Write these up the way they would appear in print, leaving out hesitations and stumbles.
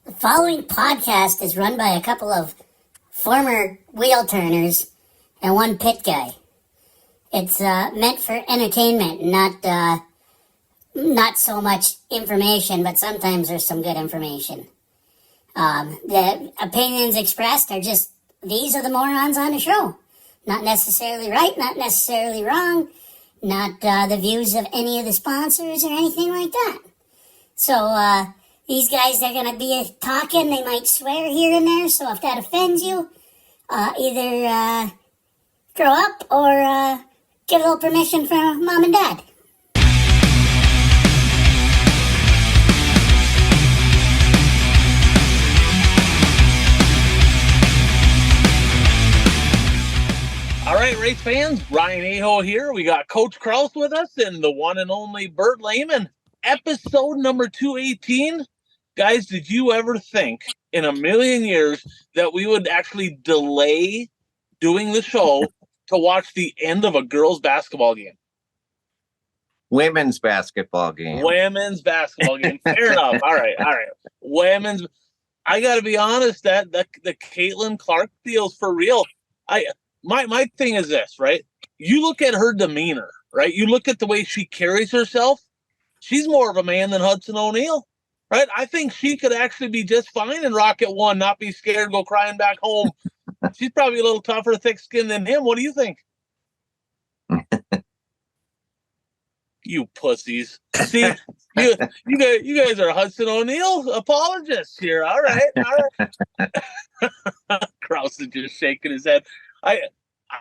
The following podcast is run by a couple of former wheel turners and one pit guy. It's meant for entertainment, not so much information, but sometimes there's some good information. The opinions expressed are just, these are the morons on the show. Not necessarily right, not necessarily wrong, not the views of any of the sponsors or anything like that. So, these guys, they're going to be talking, they might swear here and there, so if that offends you, either grow up or get a little permission from mom and dad. All right, race fans, Ryan Aho here. We got Coach Kraus with us and the one and only Bert Lehman. Episode number 218. Guys, did you ever think in a million years that we would actually delay doing the show to watch the end of a girls' basketball game? Women's basketball game. Women's basketball game. Fair enough. All right. Women's. I got to be honest, that the Caitlin Clark deal's for real. My thing is this, right? You look at her demeanor, right? You look at the way she carries herself. She's more of a man than Hudson O'Neal, right? I think she could actually be just fine in Rocket One, not be scared, go crying back home. She's probably a little tougher, thick-skinned than him. What do you think? You pussies. See, you guys are Hudson O'Neal apologists here. All right. Kraus is just shaking his head. I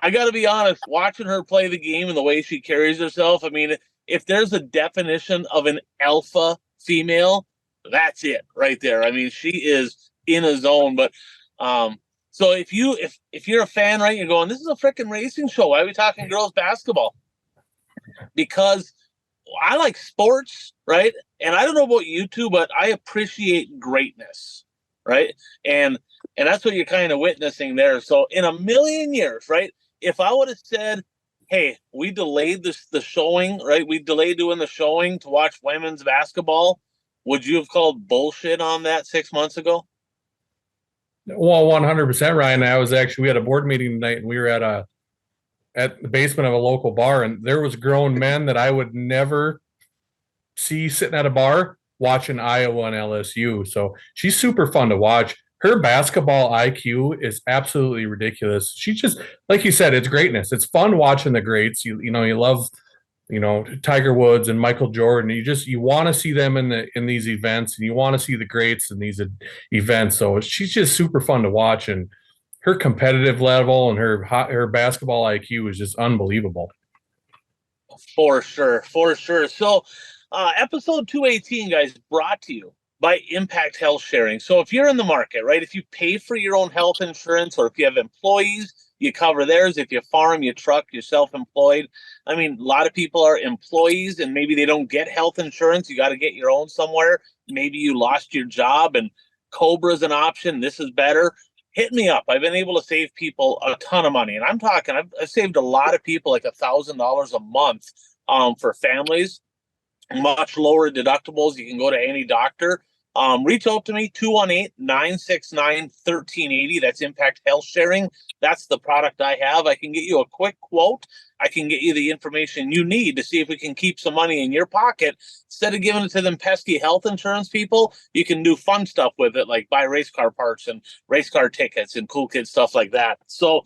got to be honest, watching her play the game and the way she carries herself, I mean, if there's a definition of an alpha female, that's it right there. I mean, she is in a zone. But so if you're a fan, right, you're going, this is a freaking racing show. Why are we talking girls basketball? Because I like sports, right? And I don't know about you two, but I appreciate greatness, right? And that's what you're kind of witnessing there. So in a million years, right, if I would have said, hey, we delayed the showing, right? We delayed doing the showing to watch women's basketball. Would you have called bullshit on that 6 months ago? Well, 100%, Ryan. We had a board meeting tonight, and we were at the basement of a local bar, and there was grown men that I would never see sitting at a bar watching Iowa and LSU. So she's super fun to watch. Her basketball IQ is absolutely ridiculous. She's just, like you said, it's greatness. It's fun watching the greats. You love, Tiger Woods and Michael Jordan. You want to see them in these events, and you want to see the greats in these events. So she's just super fun to watch, and her competitive level and her basketball IQ is just unbelievable. For sure. So, episode 218, guys, brought to you by Impact Health Sharing. So if you're in the market, right, if you pay for your own health insurance, or if you have employees, you cover theirs. If you farm, you truck, you're self-employed. I mean, a lot of people are employees and maybe they don't get health insurance. You got to get your own somewhere. Maybe you lost your job and Cobra is an option. This is better. Hit me up. I've been able to save people a ton of money. And I'm talking, I've saved a lot of people like $1,000 a month for families. Much lower deductibles. You can go to any doctor. Reach out to me, 218-969-1380. That's Impact Health Sharing. That's the product I have. I can get you a quick quote. I can get you the information you need to see if we can keep some money in your pocket. Instead of giving it to them pesky health insurance people, you can do fun stuff with it, like buy race car parts and race car tickets and cool kid stuff like that. So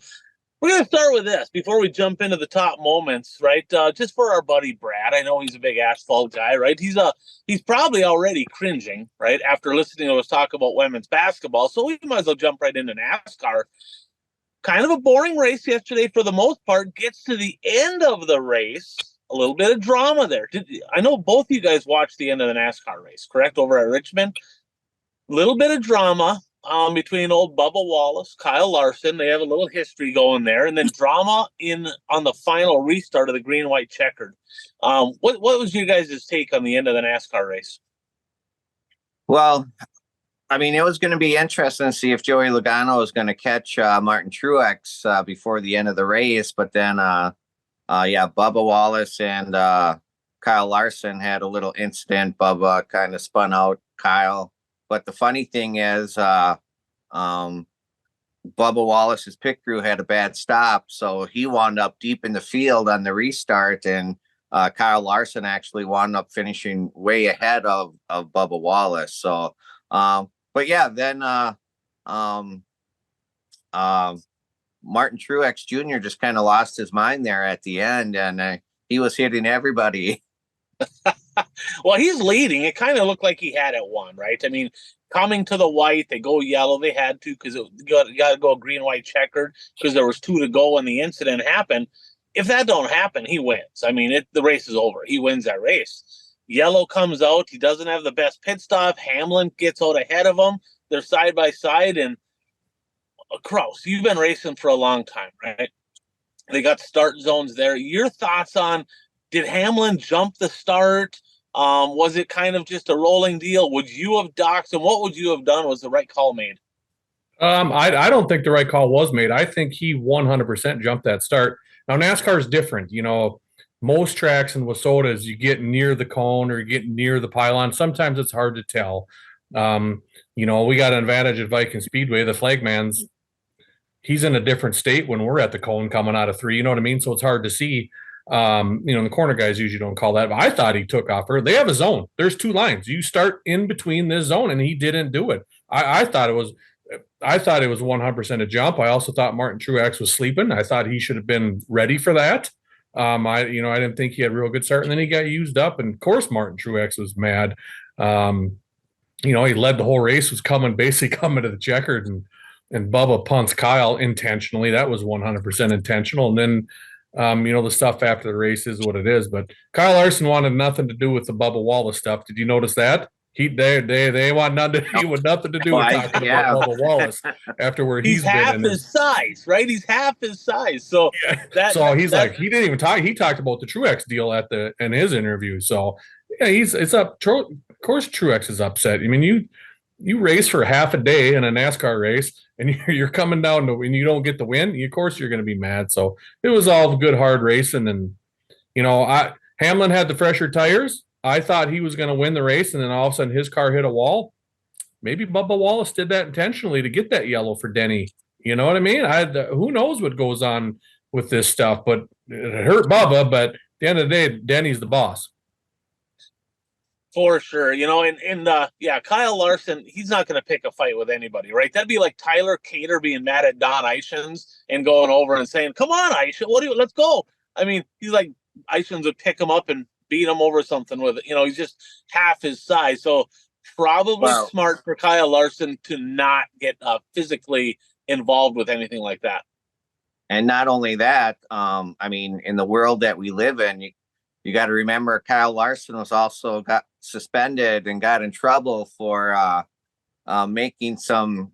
we're going to start with this before we jump into the top moments, right? Just for our buddy Brad. I know he's a big asphalt guy, right? He's probably already cringing, right, after listening to us talk about women's basketball. So we might as well jump right into NASCAR. Kind of a boring race yesterday for the most part. Gets to the end of the race, a little bit of drama there. I know both of you guys watched the end of the NASCAR race, correct, over at Richmond? A little bit of drama. Between old Bubba Wallace, Kyle Larson. They have a little history going there. And then drama on the final restart of the green-white checkered. What was your guys' take on the end of the NASCAR race? Well, I mean, it was going to be interesting to see if Joey Logano was going to catch Martin Truex before the end of the race. But then, Bubba Wallace and Kyle Larson had a little incident. Bubba kind of spun out Kyle but the funny thing is, Bubba Wallace's pit crew had a bad stop, so he wound up deep in the field on the restart, and Kyle Larson actually wound up finishing way ahead of Bubba Wallace. So, but yeah, then Martin Truex Jr. just kind of lost his mind there at the end, and he was hitting everybody. Well, he's leading. It kind of looked like he had it won, right? I mean, coming to the white, they go yellow. They had to because you got to go green, white, checkered because there was 2 to go when the incident happened. If that don't happen, he wins. I mean, the race is over. He wins that race. Yellow comes out. He doesn't have the best pit stop. Hamlin gets out ahead of him. They're side by side. And Kraus, you've been racing for a long time, right? They got start zones there. Your thoughts on, did Hamlin jump the start? Was it kind of just a rolling deal? Would you have docked, and what would you have done? Was the right call made? I don't think the right call was made. I think he 100% jumped that start. Now NASCAR is different. You know, most tracks in WISSOTA, you get near the cone or you get near the pylon. Sometimes it's hard to tell. You know, we got an advantage at Viking Speedway. The flagman's, he's in a different state when we're at the cone coming out of 3. You know what I mean? So it's hard to see. You know, the corner guys usually don't call that. But I thought he took off her. They have a zone. There's 2 lines. You start in between this zone, and he didn't do it. I thought it was 100% a jump. I also thought Martin Truex was sleeping. I thought he should have been ready for that. I didn't think he had a real good start, and then he got used up. And of course, Martin Truex was mad. He led the whole race, was basically coming to the checkered, and Bubba punts Kyle intentionally. That was 100% intentional. And then, the stuff after the race is what it is. But Kyle Larson wanted nothing to do with the Bubba Wallace stuff. Did you notice that? They want nothing to do with talking about Bubba Wallace after where he's half his size, right? He's half his size. So he didn't even talk. He talked about the Truex deal in his interview. So yeah, it's up. Of course, Truex is upset. I mean, you race for half a day in a NASCAR race, and you're coming down and you don't get the win. Of course, you're going to be mad. So it was all good, hard racing, and Hamlin had the fresher tires. I thought he was going to win the race, and then all of a sudden his car hit a wall. Maybe Bubba Wallace did that intentionally to get that yellow for Denny. You know what I mean? Who knows what goes on with this stuff, but it hurt Bubba. But at the end of the day, Denny's the boss. For sure. Kyle Larson, he's not going to pick a fight with anybody, right? That'd be like Tyler Cater being mad at Don Ishins and going over and saying, "Come on, Ishins, let's go." I mean, he's like, Ishins would pick him up and beat him over something with it. He's just half his size. So probably smart for Kyle Larson to not get physically involved with anything like that. And not only that, in the world that we live in, you got to remember Kyle Larson was also got suspended and got in trouble for making some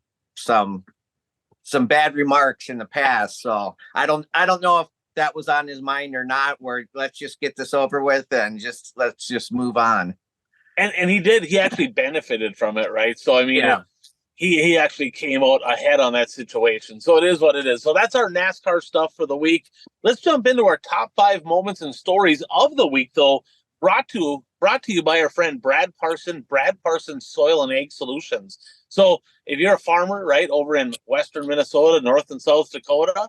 bad remarks in the past. So I don't know if that was on his mind or not, where let's just get this over with and let's just move on. And he actually benefited from it, right? So I mean, he actually came out ahead on that situation. So it is what it is. So that's our NASCAR stuff for the week. Let's jump into our top 5 moments and stories of the week, though, brought to you by our friend Brad Parson Soil and Ag Solutions. So if you're a farmer, right, over in western Minnesota, North and South Dakota,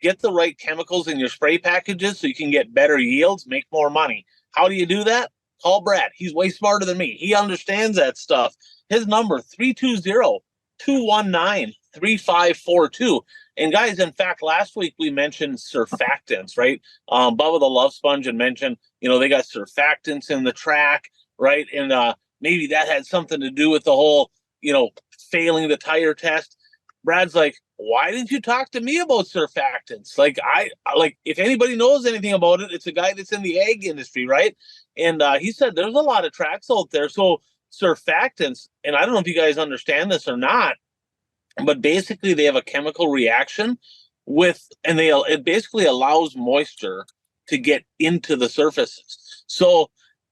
get the right chemicals in your spray packages so you can get better yields, make more money. How do you do that? Call Brad. He's way smarter than me. He understands that stuff. His number, 320-219-3542. And guys, in fact, last week we mentioned surfactants, right? Bubba the Love Sponge had mentioned, they got surfactants in the track, right? And maybe that had something to do with the whole, failing the tire test. Brad's like, why didn't you talk to me about surfactants? If anybody knows anything about it, it's a guy that's in the ag industry, right? And he said there's a lot of tracks out there. So surfactants, and I don't know if you guys understand this or not, but basically they have a chemical reaction it basically allows moisture to get into the surfaces. So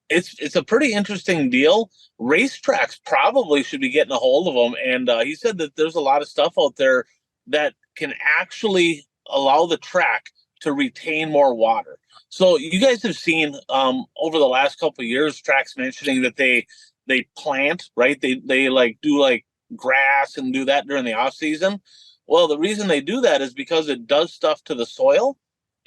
it's a pretty interesting deal. Racetracks probably should be getting a hold of them. And he said that there's a lot of stuff out there that can actually allow the track to retain more water. So you guys have seen over the last couple of years, tracks mentioning that they they plant, right? They like do like grass and do that during the off season. Well, the reason they do that is because it does stuff to the soil,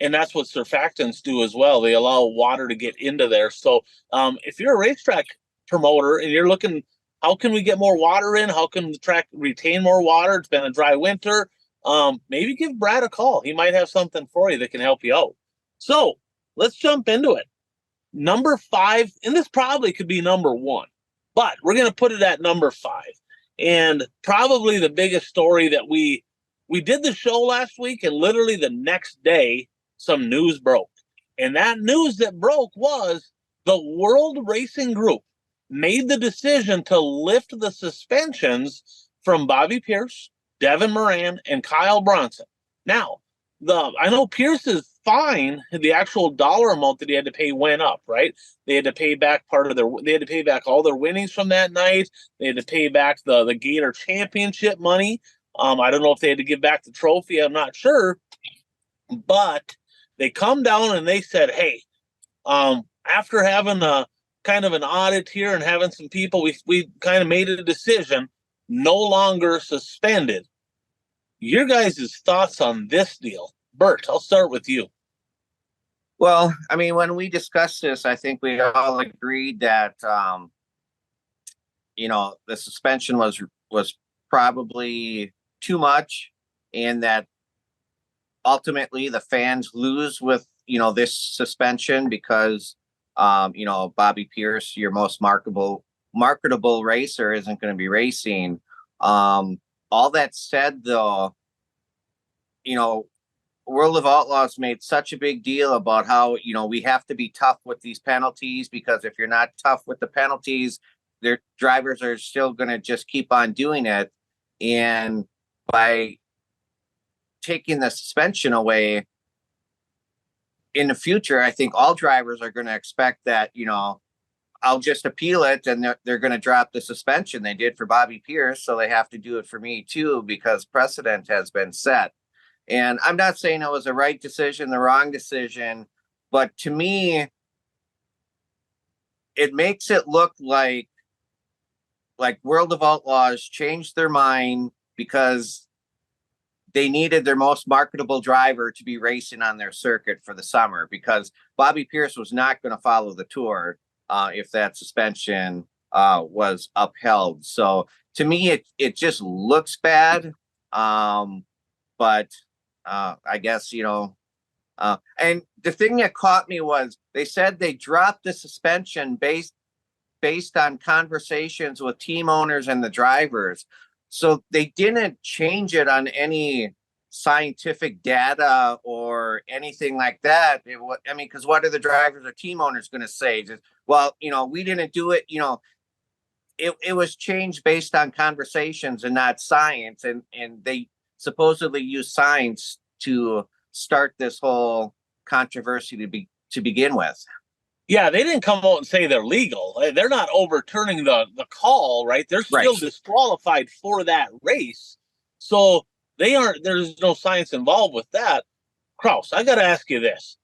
and that's what surfactants do as well. They allow water to get into there. So if you're a racetrack promoter and you're looking, how can we get more water in? How can the track retain more water? It's been a dry winter. Maybe give Brad a call. He might have something for you that can help you out. So let's jump into it. Number 5, and this probably could be number 1, but we're going to put it at number 5. And probably the biggest story that we did the show last week, and literally the next day, some news broke. And that news that broke was the World Racing Group made the decision to lift the suspensions from Bobby Pierce, Devin Moran, and Kyle Bronson. Now, I know Pierce's fine, the actual dollar amount that he had to pay went up, right? They had to pay back they had to pay back all their winnings from that night. They had to pay back the Gator championship money. I don't know if they had to give back the trophy. I'm not sure. But they come down and they said, hey, after having a kind of an audit here and having some people, we kind of made a decision, no longer suspended. Your guys' thoughts on this deal? Bert, I'll start with you. Well, I mean, when we discussed this, I think we all agreed that, the suspension was probably too much, and that ultimately the fans lose with, this suspension because, Bobby Pierce, your most marketable racer, isn't going to be racing. All that said, though, World of Outlaws made such a big deal about how, we have to be tough with these penalties, because if you're not tough with the penalties, their drivers are still going to just keep on doing it. And by taking the suspension away in the future, I think all drivers are going to expect that, I'll just appeal it and they're going to drop the suspension. They did for Bobby Pierce, so they have to do it for me too, because precedent has been set. And I'm not saying it was the right decision, the wrong decision, but to me, it makes it look like World of Outlaws changed their mind because they needed their most marketable driver to be racing on their circuit for the summer, because Bobby Pierce was not going to follow the tour if that suspension was upheld. So to me, it just looks bad. But I guess, and the thing that caught me was they said they dropped the suspension based on conversations with team owners and the drivers. So they didn't change it on any scientific data or anything like that. Because what are the drivers or team owners going to say? Just, well, we didn't do it. It was changed based on conversations and not science. And they supposedly use science to start this whole controversy to begin with. Yeah, they didn't come out and say they're legal. They're not overturning the call, right? They're still disqualified for that race. So there's no science involved with that. Kraus, I got to ask you this.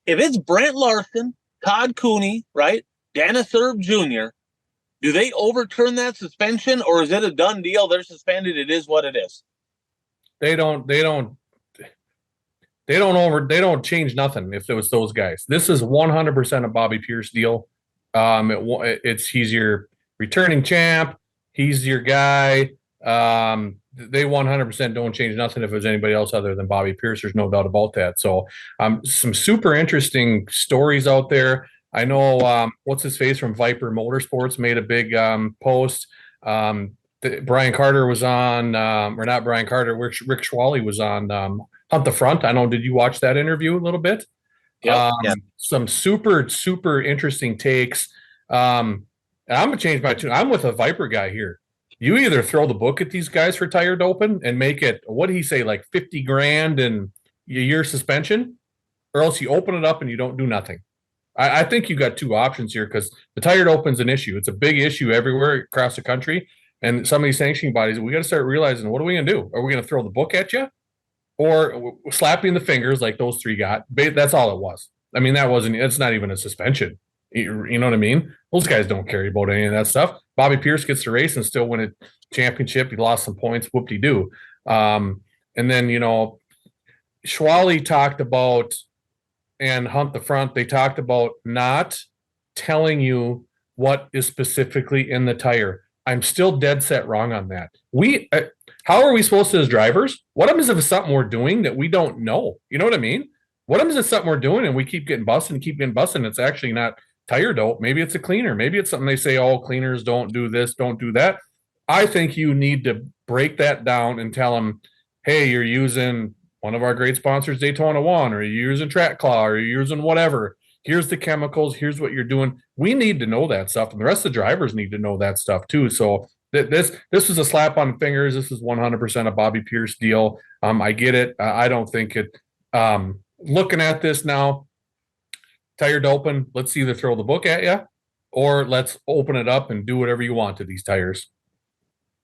If it's Brent Larson, Todd Cooney, right, Dennis Erb Jr., do they overturn that suspension, or is it a done deal? They're suspended. It is what it is. They don't change nothing if it was those guys. This is 100% a Bobby Pierce deal. He's your returning champ. He's your guy. They 100% don't change nothing if it was anybody else other than Bobby Pierce. There's no doubt about that. So some super interesting stories out there. I know what's his face from Viper Motorsports made a big post. Brian Carter was on, or not Brian Carter, Rick Schwally was on Hunt the Front. I know, did you watch that interview a little bit? Yeah. Some super, super interesting takes. And I'm going to change my tune. I'm with a Viper guy here. You either throw the book at these guys for tire doping and make it, what did he say, like 50 grand and a year suspension, or else you open it up and you don't do nothing. I think you got two options here, because the tire doping's an issue. It's a big issue everywhere across the country. And some of these sanctioning bodies, we got to start realizing, what are we going to do? Are we going to throw the book at you, or slap you in the fingers like those three got? That's all it was. I mean, it's not even a suspension. You know what I mean? Those guys don't care about any of that stuff. Bobby Pierce gets the race and still win a championship. He lost some points. Whoop-de-doo. And then, Schwally talked about, and Hunt the Front, they talked about not telling you what is specifically in the tire. I'm still dead set wrong on that. How are we supposed to, as drivers? What happens if it's something we're doing that we don't know? You know what I mean? What happens if it's something we're doing and we keep getting busted and keep getting busted and it's actually not tire dope? Maybe it's a cleaner. Maybe it's something they say, oh, cleaners don't do this, don't do that. I think you need to break that down and tell them, hey, you're using one of our great sponsors, Daytona One, or you're using Track Claw, or you're using whatever. Here's the chemicals. Here's what you're doing. We need to know that stuff, and the rest of the drivers need to know that stuff too. So this was a slap on the fingers. This is 100% a Bobby Pierce deal. I get it. I don't think it. Looking at this now, tire doping. Let's either throw the book at you, or let's open it up and do whatever you want to these tires.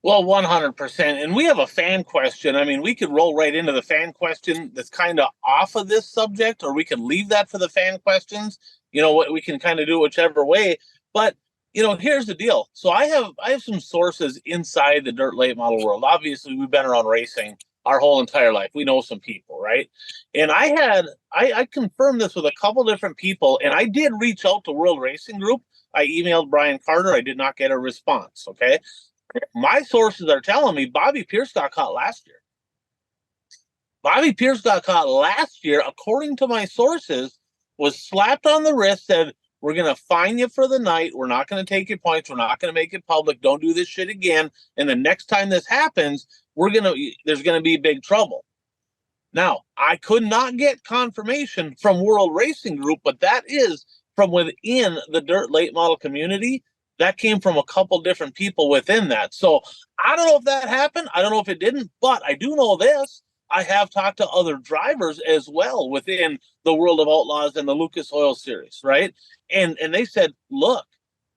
Well, 100%. And we have a fan question. I mean, we could roll right into the fan question that's kind of off of this subject, or we could leave that for the fan questions. We can kind of do whichever way. But, here's the deal. So I have some sources inside the dirt late model world. Obviously, we've been around racing our whole entire life. We know some people, right? And I confirmed this with a couple different people, and I did reach out to World Racing Group. I emailed Brian Carter. I did not get a response, okay? My sources are telling me Bobby Pierce got caught last year. Bobby Pierce got caught last year, according to my sources, was slapped on the wrist, said, we're going to fine you for the night. We're not going to take your points. We're not going to make it public. Don't do this shit again. And the next time this happens, there's going to be big trouble. Now, I could not get confirmation from World Racing Group, but that is from within the dirt late model community. That came from a couple different people within that. So I don't know if that happened. I don't know if it didn't, but I do know this. I have talked to other drivers as well within the World of Outlaws and the Lucas Oil Series, right? And they said, look,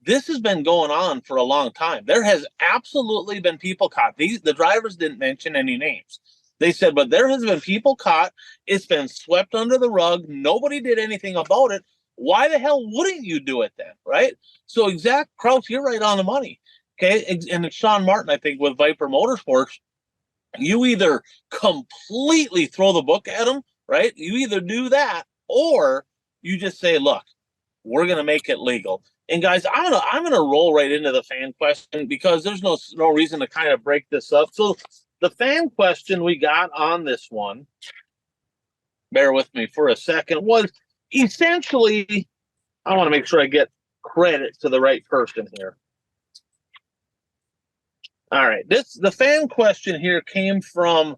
this has been going on for a long time. There has absolutely been people caught. The drivers didn't mention any names. They said, but there has been people caught. It's been swept under the rug. Nobody did anything about it. Why the hell wouldn't you do it then, right? So Kraus, you're right on the money, okay? And it's Sean Martin, I think, with Viper Motorsports. You either completely throw the book at them, right? You either do that, or you just say, look, we're going to make it legal. And guys, I'm gonna roll right into the fan question because there's no reason to kind of break this up. So the fan question we got on this one, bear with me for a second, was essentially, I want to make sure I get credit to the right person here. All right, the fan question here came from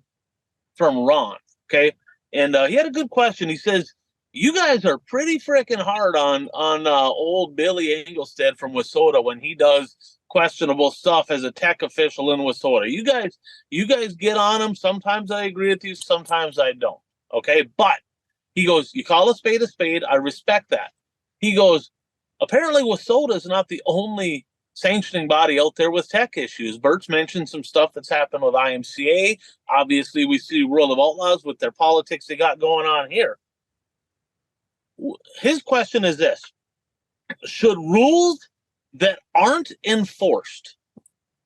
Ron, okay, and he had a good question. He says, "You guys are pretty freaking hard on old Billy Engelstead from Wissota when he does questionable stuff as a tech official in Wissota. You guys get on him. Sometimes I agree with you, sometimes I don't. Okay, but." He goes, you call a spade, I respect that. He goes, apparently Wissota is not the only sanctioning body out there with tech issues. Bert's mentioned some stuff that's happened with IMCA. Obviously, we see World of Outlaws with their politics they got going on here. His question is this: should rules that aren't enforced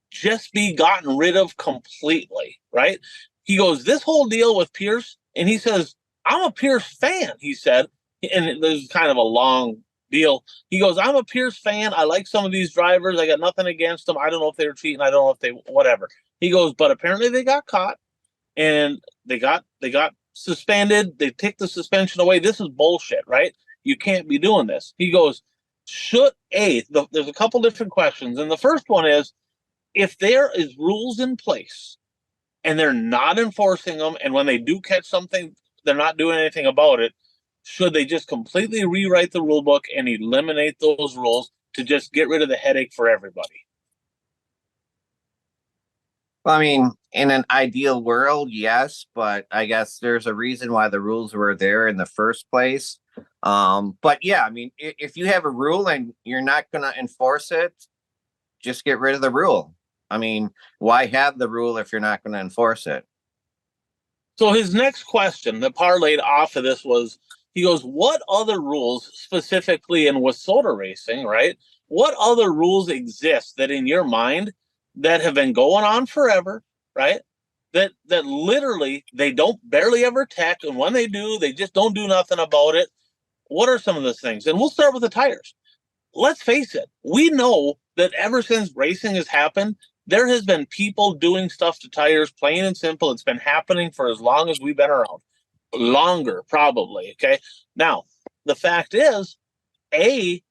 just be gotten rid of completely, right? He goes, this whole deal with Pierce, and he says, I'm a Pierce fan, he said, and there's kind of a long deal. He goes, I'm a Pierce fan. I like some of these drivers. I got nothing against them. I don't know if they were cheating. I don't know if they, whatever. He goes, but apparently they got caught and they got suspended. They take the suspension away. This is bullshit, right? You can't be doing this. He goes, there's a couple different questions. And the first one is, if there is rules in place and they're not enforcing them, and when they do catch something, they're not doing anything about it, should they just completely rewrite the rule book and eliminate those rules to just get rid of the headache for everybody? Well, I mean, in an ideal world, yes, but I guess there's a reason why the rules were there in the first place. But yeah, I mean, if you have a rule and you're not going to enforce it, just get rid of the rule. I mean, why have the rule if you're not going to enforce it? So his next question that parlayed off of this was, He goes, what other rules specifically in WISSOTA racing, right? What other rules exist that in your mind that have been going on forever, right? That literally they don't barely ever tech, and when they do, they just don't do nothing about it. What are some of those things? And we'll start with the tires. Let's face it, we know that ever since racing has happened, there has been people doing stuff to tires, plain and simple. It's been happening for as long as we've been around. Longer, probably. Okay. Now, the fact is, the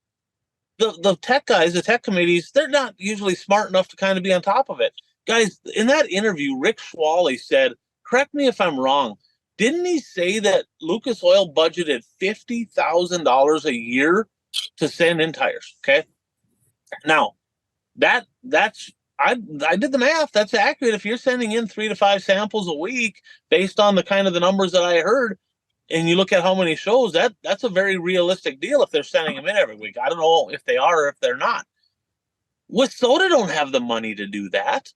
tech guys, the tech committees, they're not usually smart enough to kind of be on top of it. Guys, in that interview, Rick Schwally said, correct me if I'm wrong, didn't he say that Lucas Oil budgeted $50,000 a year to send in tires? Okay. Now, that's I did the math. That's accurate. If you're sending in 3 to 5 samples a week based on the kind of the numbers that I heard, and you look at how many shows, that's a very realistic deal if they're sending them in every week. I don't know if they are or if they're not. WISSOTA don't have the money to do that.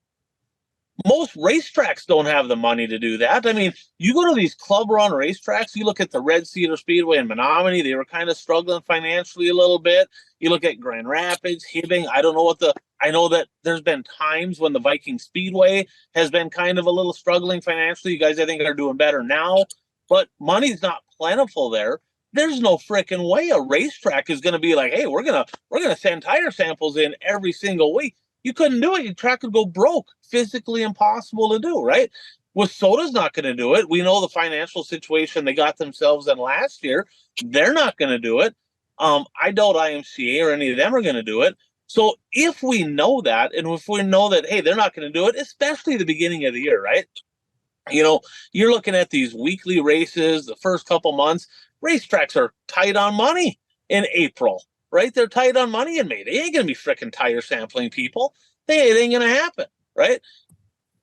Most racetracks don't have the money to do that. I mean, you go to these club run racetracks, you look at the Red Cedar Speedway in Menominee, they were kind of struggling financially a little bit. You look at Grand Rapids, Hibbing, I know that there's been times when the Viking Speedway has been kind of a little struggling financially. You guys, I think, are doing better now, but money's not plentiful there. There's no freaking way a racetrack is going to be like, hey, we're gonna send tire samples in every single week. You couldn't do it. Your track would go broke. Physically impossible to do, right? WISSOTA's not going to do it. We know the financial situation they got themselves in last year. They're not going to do it. I doubt IMCA or any of them are going to do it. So if we know that, and if we know that, hey, they're not going to do it, especially the beginning of the year, right? You know, you're looking at these weekly races, the first couple months, racetracks are tight on money in April, right? They're tight on money in May. They ain't going to be freaking tire sampling people. It ain't going to happen, right?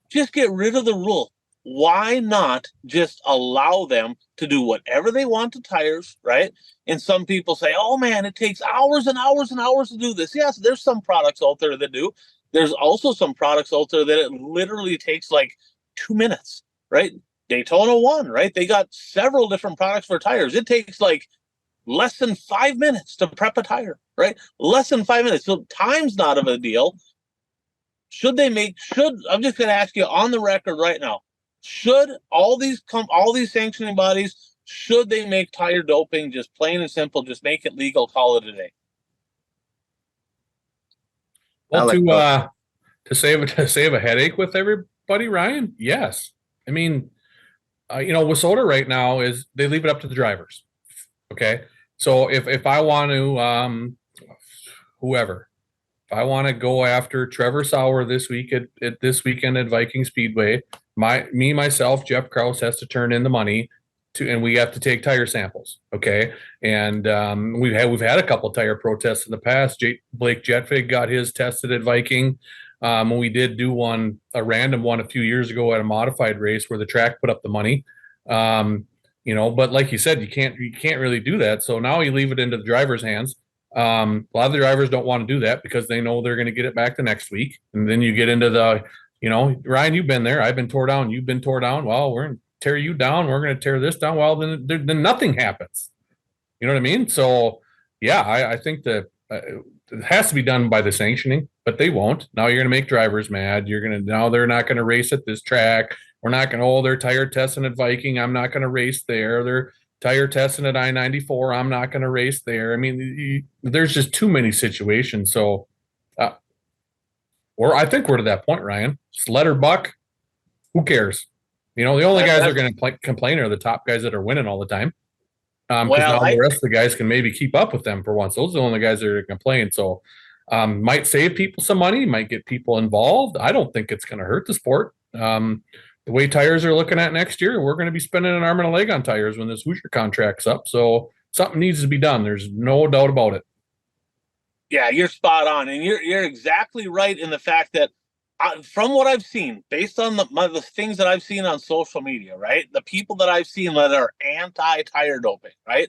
Just get rid of the rule. Why not just allow them to do whatever they want to tires, right? And some people say, oh man, it takes hours and hours and hours to do this. Yes, there's some products out there that do. There's also some products out there that it literally takes like 2 minutes, right? Daytona 1, right? They got several different products for tires. It takes like less than 5 minutes to prep a tire, right? Less than 5 minutes. So time's not of a deal. I'm just going to ask you on the record right now, should all these sanctioning bodies, should they make tire doping just plain and simple, just make it legal, call it a day? Well, to save a headache with everybody, Ryan, yes. I mean, WISSOTA right now is they leave it up to the drivers. Okay. So if I want to, if I want to go after Trevor Sauer this week at this weekend at Viking Speedway, myself, Jeff Krause has to turn in the money and we have to take tire samples. Okay. And we've had a couple tire protests in the past. Blake Jetfig got his tested at Viking. We did do a random one a few years ago at a modified race where the track put up the money. But like you said, you can't really do that. So now you leave it into the driver's hands. A lot of the drivers don't want to do that because they know they're going to get it back the next week. And then you get into Ryan, you've been there. I've been tore down. You've been tore down. Well, we're going to tear you down. We're going to tear this down. Well, then nothing happens. You know what I mean? So yeah, I think that it has to be done by the sanctioning, but they won't. Now you're going to make drivers mad. Now they're not going to race at this track. We're not going to, they're tire testing at Viking. I'm not going to race there. They're tire testing at I-94. I'm not going to race there. I mean, there's just too many situations. So, I think we're to that point, Ryan. Just let her buck. Who cares? The only guys that are going to complain are the top guys that are winning all the time. Now the rest of the guys can maybe keep up with them for once. Those are the only guys that are complaining. So, might save people some money, might get people involved. I don't think it's going to hurt the sport. The way tires are looking at next year, we're going to be spending an arm and a leg on tires when this Hoosier contract's up. So something needs to be done. There's no doubt about it. Yeah, you're spot on. And you're exactly right in the fact that from what I've seen, based on the things that I've seen on social media, right? The people that I've seen that are anti-tire doping, right?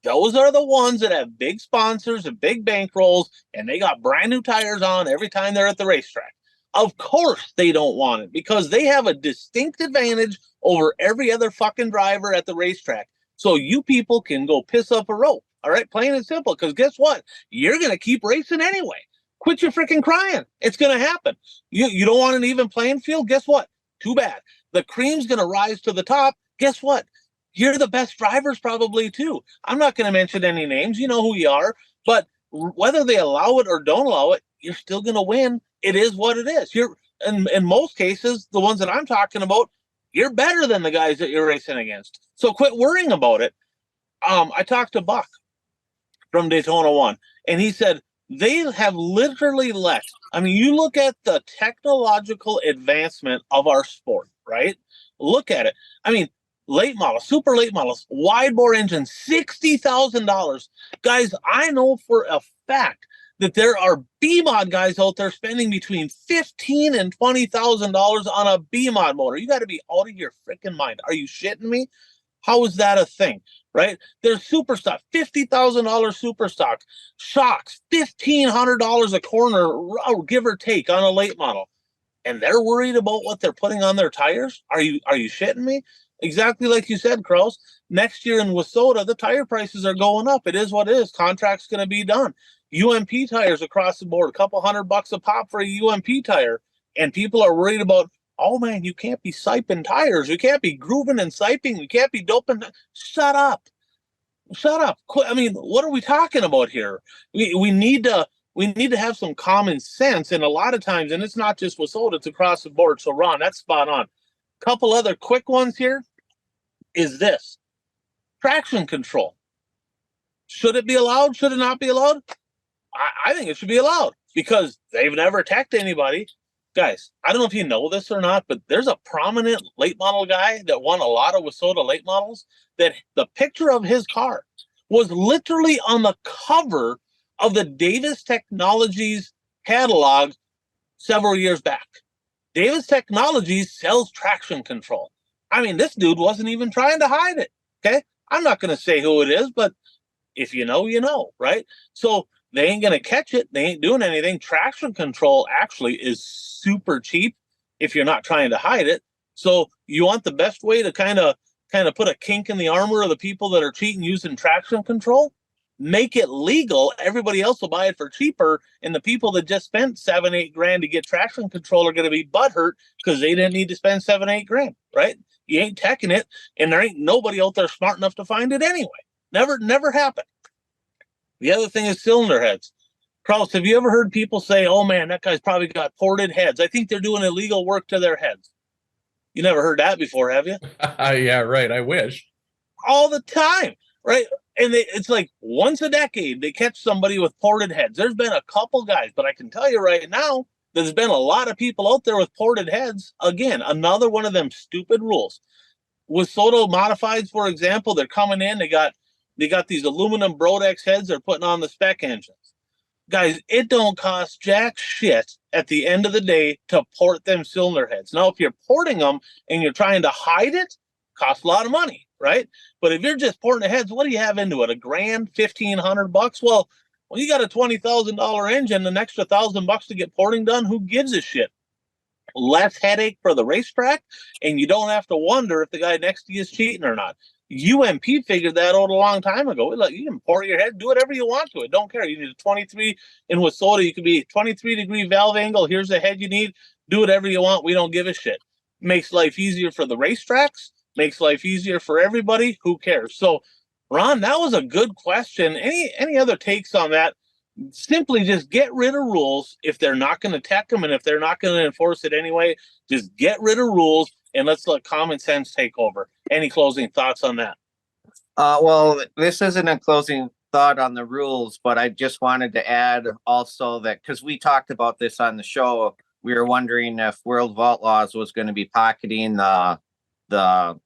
Those are the ones that have big sponsors and big bankrolls, and they got brand new tires on every time they're at the racetrack. Of course they don't want it because they have a distinct advantage over every other fucking driver at the racetrack. So you people can go piss up a rope. All right, plain and simple. Because guess what? You're going to keep racing anyway. Quit your freaking crying. It's going to happen. You don't want an even playing field? Guess what? Too bad. The cream's going to rise to the top. Guess what? You're the best drivers probably too. I'm not going to mention any names. You know who you are. But whether they allow it or don't allow it, you're still going to win. It is what it is. You're in most cases, the ones that I'm talking about, you're better than the guys that you're racing against. So quit worrying about it. I talked to Buck from Daytona 1, and he said they have literally let, I mean, you look at the technological advancement of our sport, right? Look at it. I mean, late models, super late models, wide bore engines, $60,000. Guys, I know for a fact that there are B-mod guys out there spending between $15,000 and $20,000 on a B-mod motor. You got to be out of your freaking mind. Are you shitting me? How is that a thing, right? There's super stock, $50,000 super stock, shocks, $1,500 a corner, give or take, on a late model. And they're worried about what they're putting on their tires? Are you shitting me? Exactly like you said, Kraus. Next year in Wissota, the tire prices are going up. It is what it is. Contract's going to be done. UMP tires across the board, a couple $100 a pop for a UMP tire. And people are worried about, oh man, you can't be siping tires. You can't be grooving and siping. You can't be doping. Shut up. Shut up. I mean, what are we talking about here? We need to have some common sense. And a lot of times, and it's not just Wissota, it's across the board. So Ron, that's spot on. Couple other quick ones here is this. Traction control. Should it be allowed? Should it not be allowed? I think it should be allowed because they've never attacked anybody. Guys, I don't know if you know this or not, but there's a prominent late model guy that won a lot of Wissota late models that the picture of his car was literally on the cover of the Davis Technologies catalog several years back. Davis Technologies sells traction control. I mean, this dude wasn't even trying to hide it, okay? I'm not going to say who it is, but if you know, you know, right? So they ain't going to catch it. They ain't doing anything. Traction control actually is super cheap if you're not trying to hide it. So you want the best way to kind of put a kink in the armor of the people that are cheating using traction control? Make it legal. Everybody else will buy it for cheaper. And the people that just spent $7-8 to get traction control are going to be butthurt because they didn't need to spend $7-8, right? You ain't teching it, and there ain't nobody out there smart enough to find it anyway. Never happened. The other thing is cylinder heads. Kraus, have you ever heard people say, oh man, that guy's probably got ported heads? I think they're doing illegal work to their heads. You never heard that before, have you? Yeah, right. I wish. All the time, right? And it's like once a decade, they catch somebody with ported heads. There's been a couple guys, but I can tell you right now, there's been a lot of people out there with ported heads. Again, another one of them stupid rules. With Soto Modifieds, for example, they're coming in. They got these aluminum Brodex heads they're putting on the spec engines. Guys, it don't cost jack shit at the end of the day to port them cylinder heads. Now, if you're porting them and you're trying to hide it, costs a lot of money, right? But if you're just porting the heads, what do you have into it? $1,000, $1,500? Well, you got a $20,000 engine, an extra $1,000 to get porting done. Who gives a shit? Less headache for the racetrack, and you don't have to wonder if the guy next to you is cheating or not. UMP figured that out a long time ago. Like, you can port your head, do whatever you want to it. Don't care. You need a 23 in Wissota. You could be 23-degree valve angle. Here's the head you need. Do whatever you want. We don't give a shit. Makes life easier for the racetracks. Makes life easier for everybody. Who cares? So, Ron, that was a good question. Any other takes on that? Simply just get rid of rules if they're not going to tech them, and if they're not going to enforce it anyway, just get rid of rules and let's let common sense take over. Any closing thoughts on that? Well, this isn't a closing thought on the rules, but I just wanted to add also that because we talked about this on the show, we were wondering if World of Outlaws was going to be pocketing the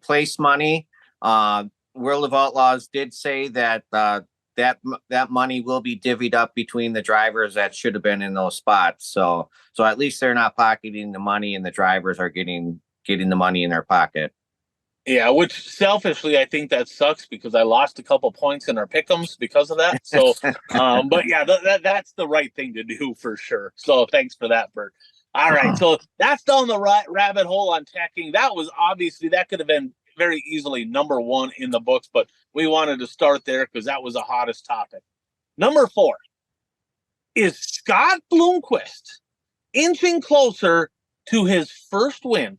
place money. World of Outlaws did say that that money will be divvied up between the drivers that should have been in those spots. So at least they're not pocketing the money, and the drivers are getting the money in their pocket. Yeah, which selfishly I think that sucks because I lost a couple points in our pick'ems because of that. So, but yeah, that's the right thing to do for sure. So thanks for that, Bert. All right, so that's down the rabbit hole on teching. That was obviously that could have been very easily number one in the books, but we wanted to start there because that was the hottest topic. Number 4 is Scott Bloomquist inching closer to his first win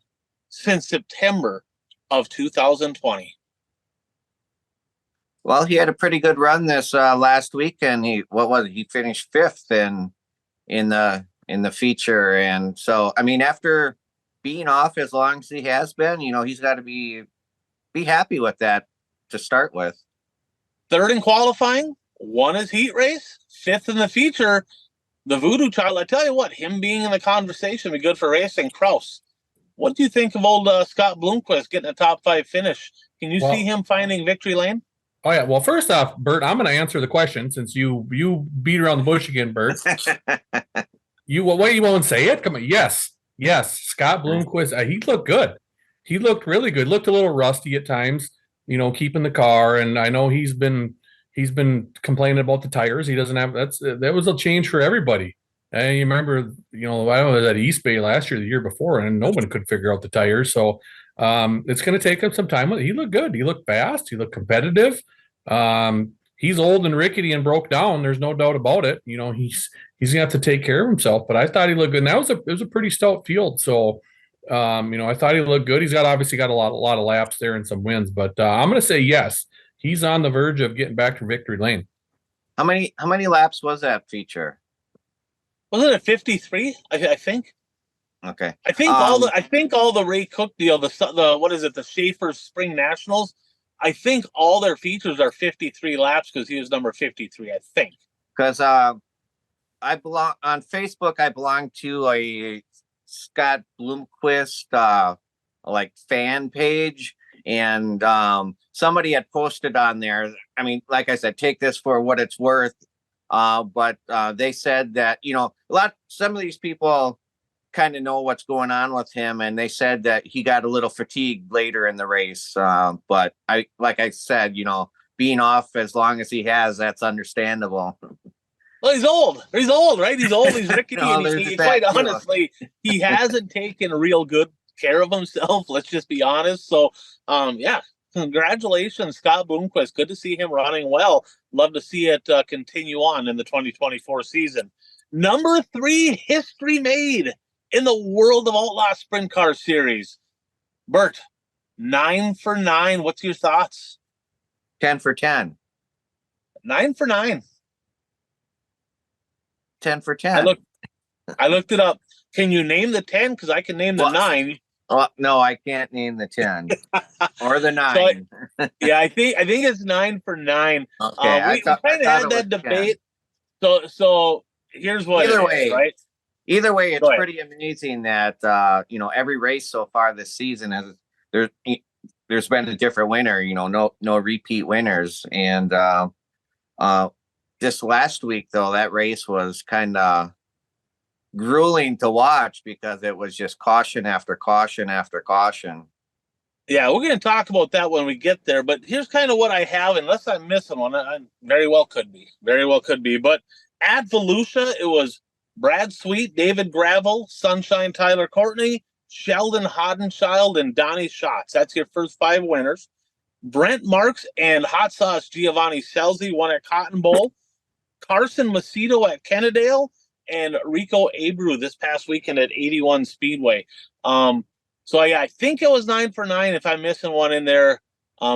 since September of 2020. Well, he had a pretty good run this last weekend. He finished 5th in the feature, and so I mean, after being off as long as he has been, he's got to be happy with that to start with. 3rd in qualifying, won his heat race, 5th in the feature. The voodoo child, I tell you what, him being in the conversation would be good for racing. Kraus, what do you think of old Scott Bloomquist getting a top 5 finish? Can you see him finding victory lane? Oh yeah. Well, first off, Bert, I'm going to answer the question since you beat around the bush again, Bert. You won't say it? Come on. Yes. Scott Bloomquist, he looked good. He looked really good. Looked a little rusty at times, keeping the car. And I know he's been complaining about the tires. He doesn't have that was a change for everybody. And you remember, I was at East Bay last year, the year before, and no one could figure out the tires. So it's going to take him some time. He looked good. He looked fast. He looked competitive. He's old and rickety and broke down. There's no doubt about it. He's gonna have to take care of himself. But I thought he looked good. And it was a pretty stout field. So I thought he looked good. He's obviously got a lot of laps there and some wins. But I'm gonna say yes. He's on the verge of getting back to victory lane. How many laps was that feature? Wasn't it 53? I think. Okay. I think all the Ray Cook deal, the what is it, the Schaefer Spring Nationals, I think all their features are 53 laps because he was number 53, I think. Because I belong on Facebook, I belong to a Scott Bloomquist like fan page, and somebody had posted on there. I mean, like I said, take this for what it's worth. But they said that, some of these people kind of know what's going on with him, and they said that he got a little fatigued later in the race. But like I said, being off as long as he has, that's understandable. Well, he's old, right? He's old, he's rickety, and quite honestly, he hasn't taken real good care of himself. Let's just be honest. So, congratulations, Scott Bloomquist. Good to see him running well. Love to see it continue on in the 2024 season. Number 3, history made in the World of Outlaw Sprint Car Series. Bert, 9 for 9. What's your thoughts? 10 for 10. 9 for 9. 10 for 10. I looked it up. Can you name the 10? Because I can name the 9. Oh, no, I can't name the 10 or the 9. I think it's 9 for 9. Okay, we kind of had that debate. 10. So here's what Either way, right? Either way, it's pretty amazing that every race so far this season there's been a different winner. No repeat winners. And this last week, though, that race was kind of grueling to watch because it was just caution after caution after caution. Yeah, we're going to talk about that when we get there. But here's kind of what I have, unless I'm missing one. I very well could be. But at Volusia, it was Brad Sweet, David Gravel, Sunshine Tyler Courtney, Sheldon Hoddenchild, and Donnie Schatz. That's your first 5 winners. Brent Marks and Hot Sauce Giovanni Selzy won at Cotton Bowl. Carson Macedo at Kennedale, and Rico Abreu this past weekend at 81 Speedway. I think it was 9 for 9. If I'm missing one in there,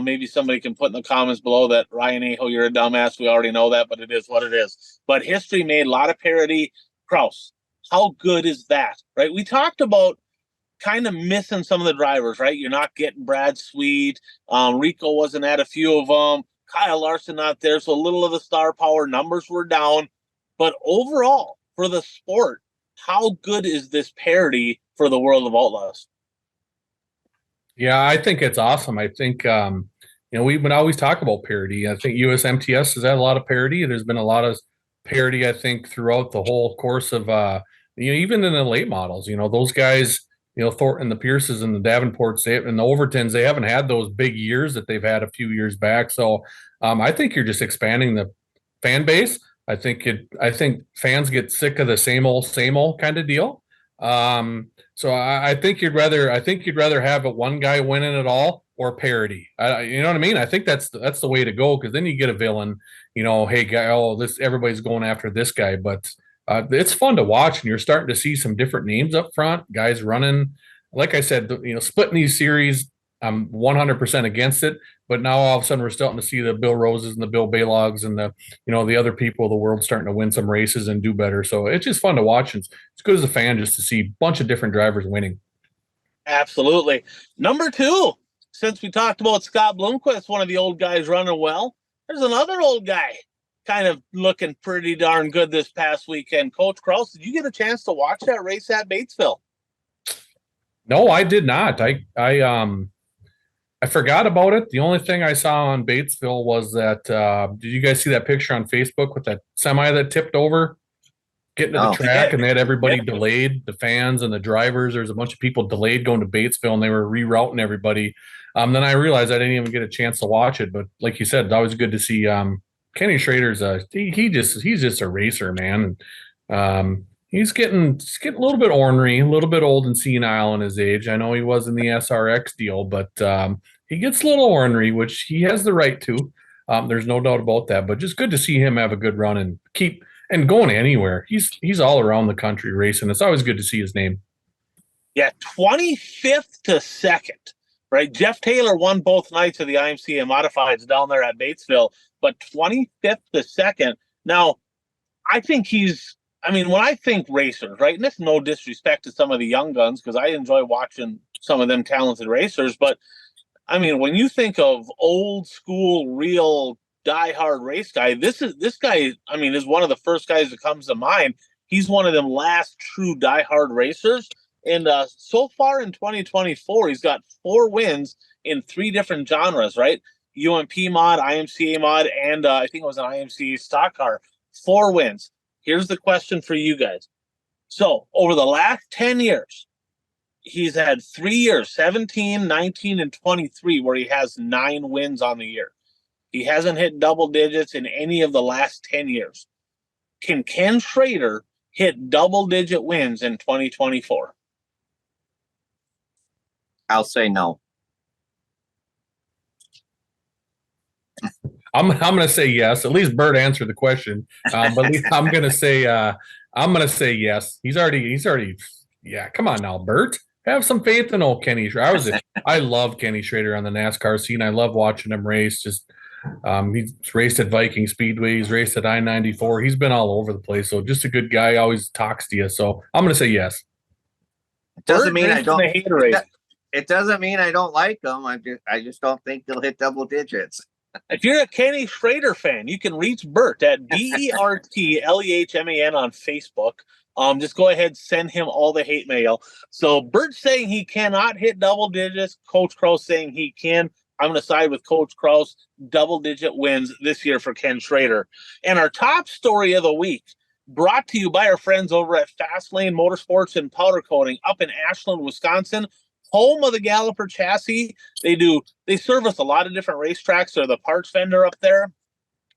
maybe somebody can put in the comments below that, Ryan Aho, you're a dumbass. We already know that, but it is what it is. But history made, a lot of parity. Kraus, how good is that, right? We talked about kind of missing some of the drivers, right? You're not getting Brad Sweet. Rico wasn't at a few of them. Kyle Larson not there, so a little of the star power numbers were down. But overall, for the sport, how good is this parity for the World of Outlaws? Yeah, I think it's awesome. I think we would always talk about parity. I think USMTS has had a lot of parity. There's been a lot of parity, I think, throughout the whole course of even in the late models. Those guys, Thornton, the Pierces, and the Davenports, and the Overtons, they haven't had those big years that they've had a few years back. So I think you're just expanding the fan base. I think fans get sick of the same old kind of deal. So I think you'd rather have one guy winning it all or parity. You know what I mean? I think that's the way to go, because then you get a villain. You know, hey guy, everybody's going after this guy, but it's fun to watch, and you're starting to see some different names up front, guys running. Like I said, splitting these series, I'm 100% against it. But now all of a sudden we're starting to see the Bill Roses and the Bill Baylogs and the other people of the world starting to win some races and do better. So it's just fun to watch. It's good as a fan just to see a bunch of different drivers winning. Absolutely. Number 2, since we talked about Scott Bloomquist, one of the old guys running well, there's another old guy kind of looking pretty darn good this past weekend. Coach Kraus, did you get a chance to watch that race at Batesville? No, I did not. I forgot about it. The only thing I saw on Batesville was that, did you guys see that picture on Facebook with that semi that tipped over, getting to the track, and they had everybody delayed, the fans and the drivers. There's a bunch of people delayed going to Batesville, and they were rerouting everybody. Then I realized I didn't even get a chance to watch it. But like you said, it's always good to see Kenny Schrader's he's just a racer, man. He's getting a little bit ornery, a little bit old and senile in his age. I know he was in the SRX deal, but he gets a little ornery, which he has the right to. There's no doubt about that. But just good to see him have a good run and keep going anywhere. He's all around the country racing. It's always good to see his name. Yeah, 25th to 2nd, right? Jeff Taylor won both nights of the IMCA Modifieds down there at Batesville, but 25th to 2nd. Now, I think when I think racers, right, and it's no disrespect to some of the young guns, because I enjoy watching some of them talented racers, but I mean, when you think of old school, real diehard race guy, this guy, is one of the first guys that comes to mind. He's one of them last true diehard racers. And so far in 2024, he's got 4 wins in 3 different genres, right? UMP mod, IMCA mod, and I think it was an IMCA stock car. 4 wins. Here's the question for you guys. So over the last 10 years, he's had 3 years, 17, 19, and 23, where he has 9 wins on the year. He hasn't hit double digits in any of the last 10 years. Can Ken Schrader hit double-digit wins in 2024? I'll say no. I'm going to say yes. At least Bert answered the question. But at least I'm going to say yes. He's already. Yeah, come on now, Bert. Have some faith in old Kenny Schrader. I love Kenny Schrader on the NASCAR scene. I love watching him race. He's raced at Viking Speedway. He's raced at I-94. He's been all over the place. So just a good guy. Always talks to you. So I'm going to say yes. It doesn't mean I don't. It doesn't mean I don't like him. I just don't think he'll hit double digits. If you're a Kenny Schrader fan, you can reach Bert at BERTLEHMAN on Facebook. Just go ahead, send him all the hate mail. So Bert's saying he cannot hit double digits. Coach Kraus saying he can. I'm going to side with Coach Kraus. Double-digit wins this year for Ken Schrader. And our top story of the week, brought to you by our friends over at Fastlane Motorsports and Powder Coating up in Ashland, Wisconsin, home of the Galloper chassis. They service a lot of different racetracks. They're the parts vendor up there.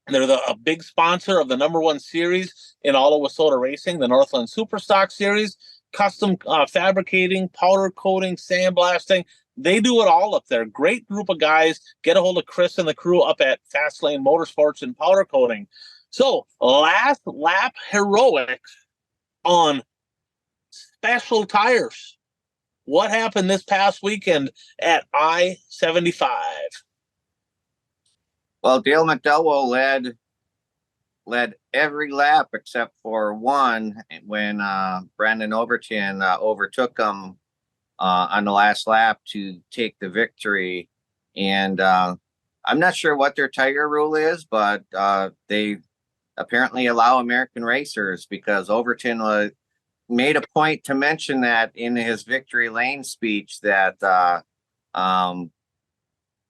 They're a big sponsor of the #1 series in all of Wissota Racing, the Northland Superstock Series, custom fabricating, powder coating, sandblasting. They do it all up there. Great group of guys. Get a hold of Chris and the crew up at Fastlane Motorsports and Powder Coating. So, last lap heroics on special tires. What happened this past weekend at I-75? Well, Dale McDowell led every lap except for one when Brandon Overton overtook him on the last lap to take the victory. And I'm not sure what their tire rule is, but they apparently allow American racers, because Overton made a point to mention that in his victory lane speech that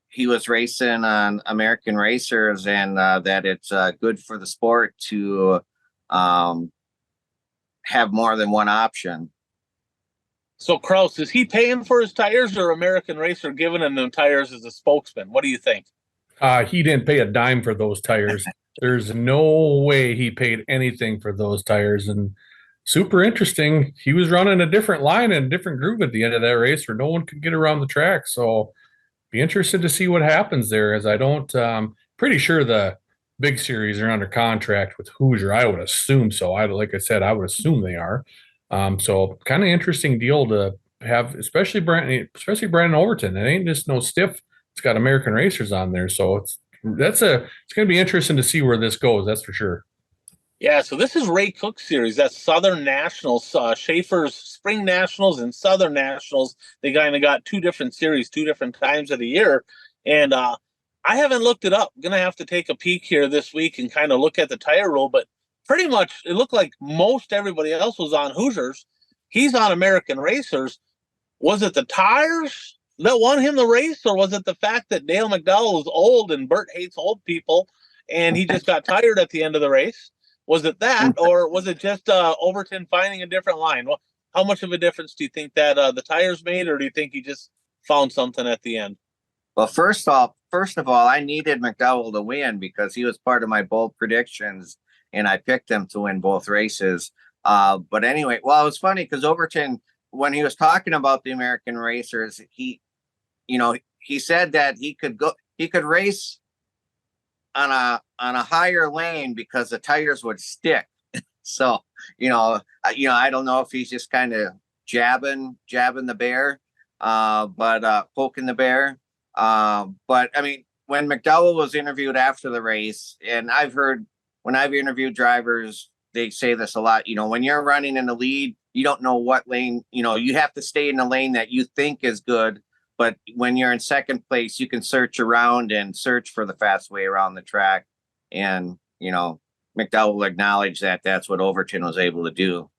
he was racing on American racers, and that it's good for the sport to have more than one option. So, Kraus, is he paying for his tires, or American Racer giving him them tires as a spokesman? What do you think? He didn't pay a dime for those tires. There's no way he paid anything for those tires. And super interesting. He was running a different line and a different groove at the end of that race where no one could get around the track. So be interested to see what happens there, as I don't pretty sure the big series are under contract with Hoosier. I would assume so. Like I said, I would assume they are. So kind of interesting deal to have, especially Brandon Overton. It ain't just no stiff. It's got American racers on there. So it's going to be interesting to see where this goes. That's for sure. Yeah, so this is Ray Cook's series. That's Southern Nationals, Schaefer's Spring Nationals and Southern Nationals. They kind of got two different series, two different times of the year. And I haven't looked it up. I'm going to have to take a peek here this week and kind of look at the tire roll. But pretty much it looked like most everybody else was on Hoosiers. He's on American Racers. Was it the tires that won him the race, or was it the fact that Dale McDowell was old and Bert hates old people and he just got tired at the end of the race? Was it that, or was it just Overton finding a different line? Well, how much of a difference do you think that the tires made, or do you think he just found something at the end? Well, first of all, I needed McDowell to win because he was part of my bold predictions, and I picked him to win both races. But anyway, well, it was funny because Overton, when he was talking about the American racers, he said that he could race on a higher lane because the tires would stick. So, I don't know if he's just kind of jabbing the bear, but poking the bear. But I mean, when McDowell was interviewed after the race, and I've heard when I've interviewed drivers, they say this a lot, when you're running in the lead, you don't know what lane, you have to stay in the lane that you think is good. But when you're in second place, you can search around and search for the fast way around the track. And, McDowell acknowledged that that's what Overton was able to do.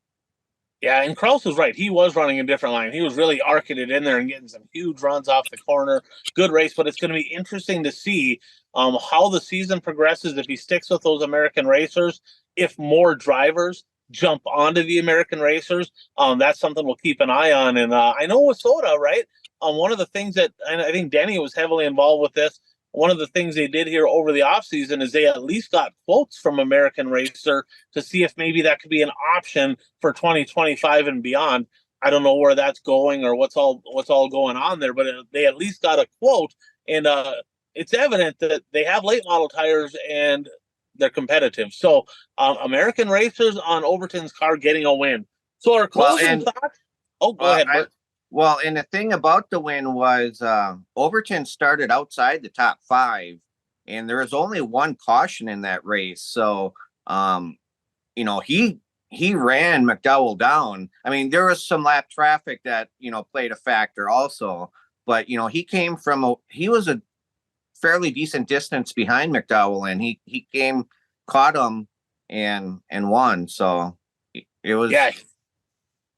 Yeah, and Kraus was right. He was running a different line. He was really arcing it in there and getting some huge runs off the corner. Good race, but it's going to be interesting to see how the season progresses if he sticks with those American racers, if more drivers jump onto the American racers. That's something we'll keep an eye on. And I know with Soda, right? One of the things that, and I think Denny was heavily involved with this, one of the things they did here over the offseason is they at least got quotes from American Racer to see if maybe that could be an option for 2025 and beyond. I don't know where that's going or what's all going on there, but they at least got a quote, and it's evident that they have late model tires and they're competitive. So American Racers on Overton's car getting a win. So our closing thoughts. Oh, go ahead, Bert. Well, and the thing about the win was Overton started outside the top 5, and there was only one caution in that race. So, he ran McDowell down. I mean, there was some lap traffic that, played a factor also. But, he was a fairly decent distance behind McDowell, and he caught him and won. So it was. Yeah.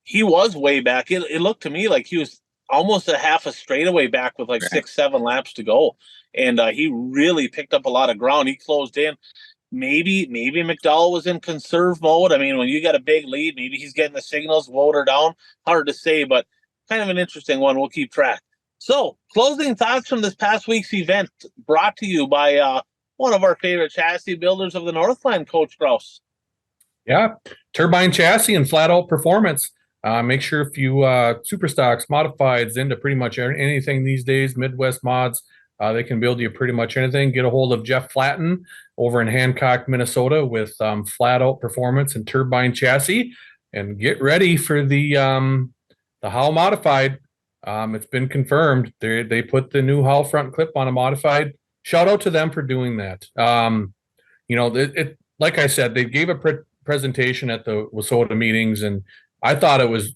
He was way back. It looked to me like he was almost a half a straightaway back with like 6-7 laps to go. And he really picked up a lot of ground. He closed in. Maybe McDowell was in conserve mode. I mean, when you got a big lead, maybe he's getting the signals, load her down. Hard to say, but kind of an interesting one. We'll keep track. So, closing thoughts from this past week's event brought to you by one of our favorite chassis builders of the Northland, Coach Kraus. Yeah, Turbine Chassis and Flat Out Performance. Make sure if you super stocks, modifieds, into pretty much anything these days, Midwest mods, they can build you pretty much anything. Get a hold of Jeff Flatten over in Hancock, Minnesota with Flat Out Performance and Turbine Chassis, and get ready for the Howl Modified. It's been confirmed. They put the new Howl front clip on a modified. Shout out to them for doing that. Like I said, they gave a presentation at the WSOTA meetings, and I thought it was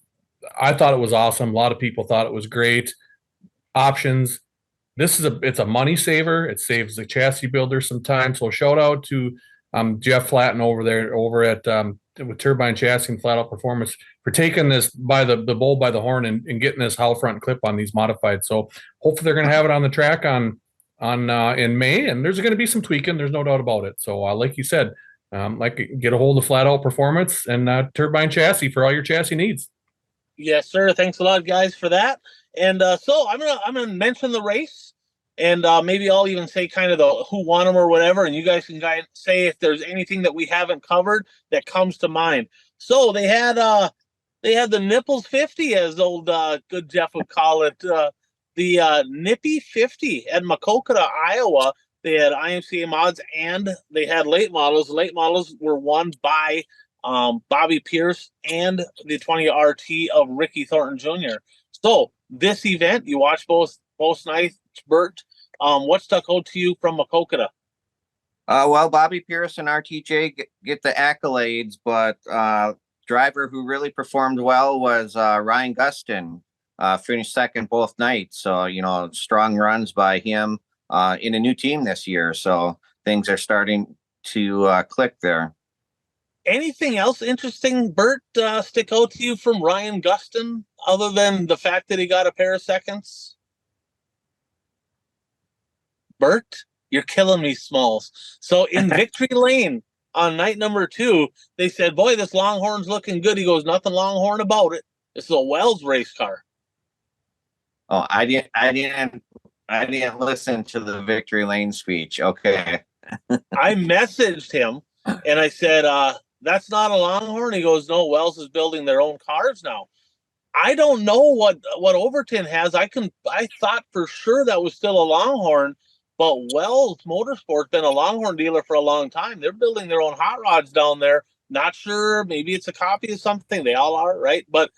awesome. A lot of people thought it was great. Options. It's a money saver. It saves the chassis builder some time. So shout out to Jeff Flatten over at with Turbine Chassis and Flat Out Performance for taking this by the bull by the horn and getting this Howl front clip on these modified. So hopefully they're going to have it on the track in May, and there's going to be some tweaking. There's no doubt about it. So like you said. Get a hold of Flat Out Performance and Turbine Chassis for all your chassis needs. Yes, sir. Thanks a lot, guys, for that. And so I'm gonna mention the race, and maybe I'll even say kind of the who won them or whatever, and you guys can say if there's anything that we haven't covered that comes to mind. So they had the Nipples 50, as old good Jeff would call it, the Nippy 50 at Maquoketa, Iowa. They had IMCA mods and they had late models. Late models were won by Bobby Pierce and the 20 RT of Ricky Thornton Jr. So this event, you watch both nights, Bert. What stuck out to you from Maquoketa? Well, Bobby Pierce and RTJ get the accolades, but driver who really performed well was Ryan Gustin. Finished second both nights. So, strong runs by him in a new team this year. So things are starting to click there. Anything else interesting, Bert, stick out to you from Ryan Gustin, other than the fact that he got a pair of seconds? Bert, you're killing me, Smalls. So in Victory Lane on night number 2, they said, boy, this Longhorn's looking good. He goes, nothing Longhorn about it. This is a Wells race car. Oh, I didn't listen to the Victory Lane speech. Okay. I messaged him and I said, that's not a Longhorn. He goes, no, Wells is building their own cars now. I don't know what Overton has. I thought for sure that was still a Longhorn, but Wells Motorsport's been a Longhorn dealer for a long time. They're building their own hot rods down there. Not sure. Maybe it's a copy of something. They all are, right? But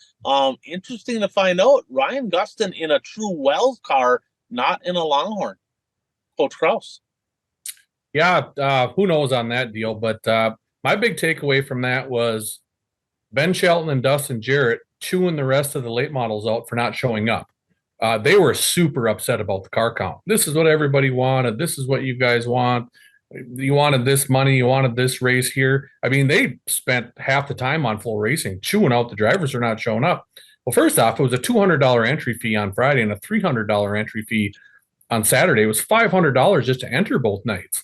interesting to find out. Ryan Gustin in a true Wells car, not in a Longhorn. Coach Kraus. Yeah, who knows on that deal? But my big takeaway from that was Ben Shelton and Dustin Jarrett chewing the rest of the late models out for not showing up. They were super upset about the car count. This is what everybody wanted. This is what you guys want. You wanted this money. You wanted this race here. I mean, they spent half the time on full racing, chewing out the drivers who are not showing up. Well, first off, it was a $200 entry fee on Friday and a $300 entry fee on Saturday. It was $500 just to enter both nights.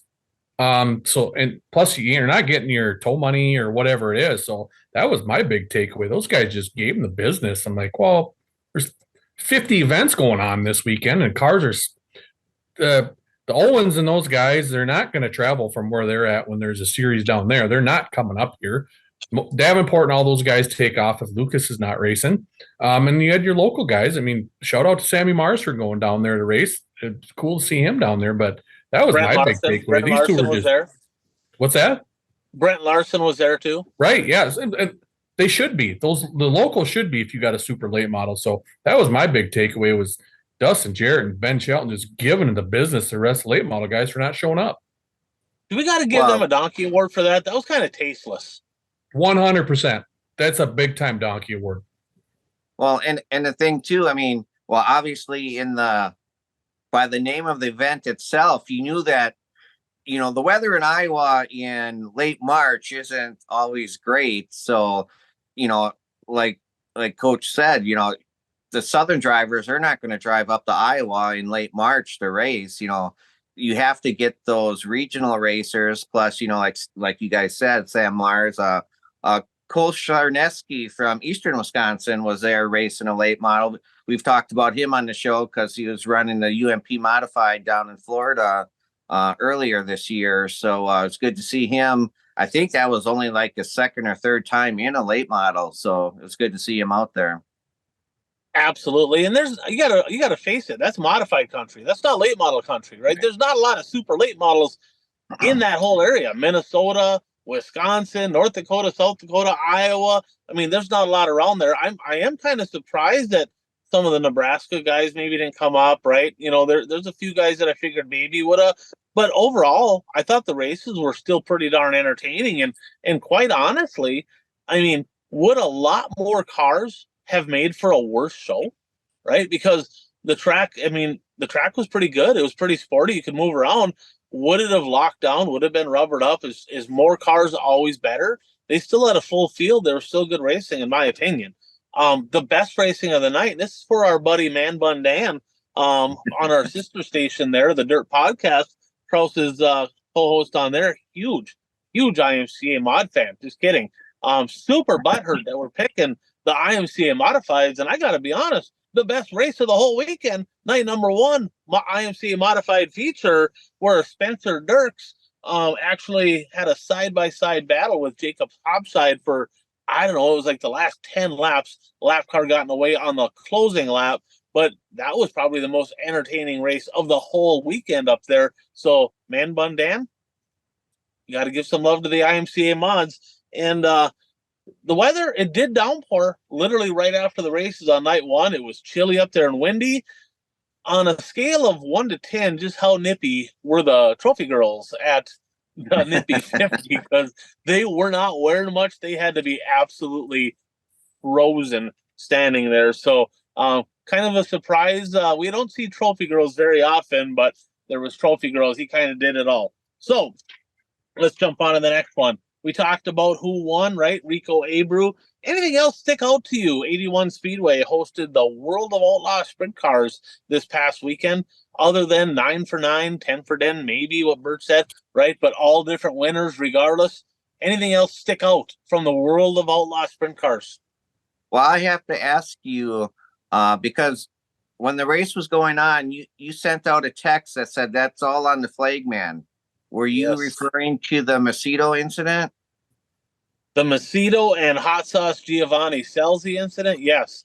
So, and plus you're not getting your toll money or whatever it is. So that was my big takeaway. Those guys just gave them the business. I'm like, well, there's 50 events going on this weekend and cars are, the Owens and those guys, they're not going to travel from where they're at when there's a series down there. They're not coming up here. Davenport and all those guys take off if Lucas is not racing. And you had your local guys. I mean, shout out to Sammy Mars for going down there to race. It's cool to see him down there, but that was Brent my Larson, big takeaway. Brent These Larson two were was just there. What's that? Brent Larson was there too. Right. Yes. And they should be. The locals should be if you got a super late model. So that was my big takeaway was Dustin Jarrett and Ben Shelton just giving the business to the rest of the late model guys for not showing up. Do we got to give them a donkey award for that? That was kind of tasteless. 100%. That's a big time donkey award. Well, and the thing too, I mean, well, obviously by the name of the event itself, you knew that, the weather in Iowa in late March isn't always great. So, like Coach said, the Southern drivers are not going to drive up to Iowa in late March to race. You have to get those regional racers. Plus, like you guys said, Sam Mars, Cole Charneski from Eastern Wisconsin was there racing a late model. We've talked about him on the show because he was running the UMP modified down in Florida earlier this year. So it's good to see him. I think that was only like his second or third time in a late model. So it was good to see him out there. Absolutely. And you gotta face it. That's modified country. That's not late model country, right? There's not a lot of super late models in that whole area. Minnesota, Wisconsin, North Dakota, South Dakota, Iowa. I mean, there's not a lot around there. I am kind of surprised that some of the Nebraska guys maybe didn't come up, right? There's a few guys that I figured maybe would have, but overall, I thought the races were still pretty darn entertaining. And quite honestly, I mean, would a lot more cars have made for a worse show, right? Because the track was pretty good. It was pretty sporty. You could move around. Would it have locked down? Would it have been rubbered up? Is more cars always better? They still had a full field. There was still good racing, in my opinion. The best racing of the night, and this is for our buddy Man Bun Dan on our sister station there, the Dirt Podcast. Kraus is co-host on there. Huge IMCA mod fan. Just kidding. Super butthurt that we're picking the IMCA modifieds, and I got to be honest, the best race of the whole weekend, night number 1, IMCA modified feature, where Spencer Dirks actually had a side-by-side battle with Jacob Hobside for I don't know, it was like the last 10 laps, lap car got in the way on the closing lap, but that was probably the most entertaining race of the whole weekend up there. So, Man Bun Dan, you got to give some love to the IMCA mods. And the weather, it did downpour literally right after the races on night one. It was chilly up there and windy. On a scale of 1 to 10, just how nippy were the trophy girls at the nippy 50? Because they were not wearing much. They had to be absolutely frozen standing there. So kind of a surprise. We don't see trophy girls very often, but there was trophy girls. He kind of did it all. So let's jump on to the next one. We talked about who won, right? Rico Abreu. Anything else stick out to you? 81 Speedway hosted the World of Outlaw Sprint Cars this past weekend, other than 9 for 9, 10 for 10, maybe what Bert said, right? But all different winners regardless. Anything else stick out from the World of Outlaw Sprint Cars? Well, I have to ask you, because when the race was going on, you sent out a text that said that's all on the flagman. Were you referring to the Macedo incident? The Macedo and Hot Sauce Giovanni Scelzi incident? Yes.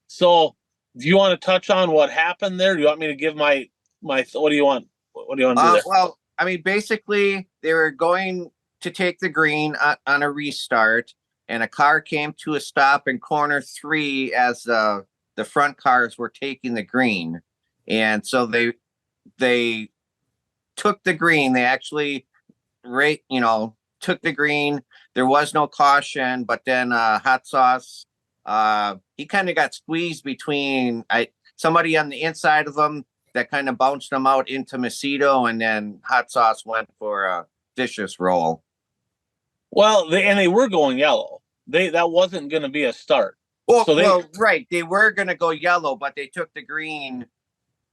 So do you want to touch on what happened there? Do you want me to give my what do you want? What do you want to do there? Well, I mean, basically, they were going to take the green on a restart, and a car came to a stop in corner 3 as the front cars were taking the green. And so they took the green. They actually took the green. There was no caution, but then Hot Sauce, he kind of got squeezed between somebody on the inside of him that kind of bounced him out into Macedo, and then Hot Sauce went for a vicious roll. Well, they were going yellow. That wasn't going to be a start. Well, right. They were going to go yellow, but they took the green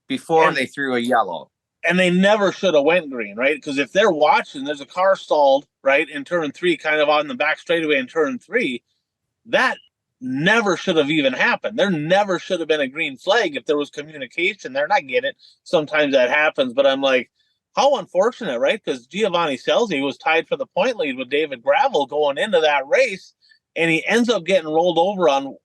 before they threw a yellow. And they never should have went green, right? Because if they're watching, there's a car stalled, right, in turn 3, kind of on the back straightaway in turn 3. That never should have even happened. There never should have been a green flag if there was communication there. And I get it. Sometimes that happens, but I'm like, how unfortunate, right? Because Giovanni Scelzi was tied for the point lead with David Gravel going into that race, and he ends up getting rolled over on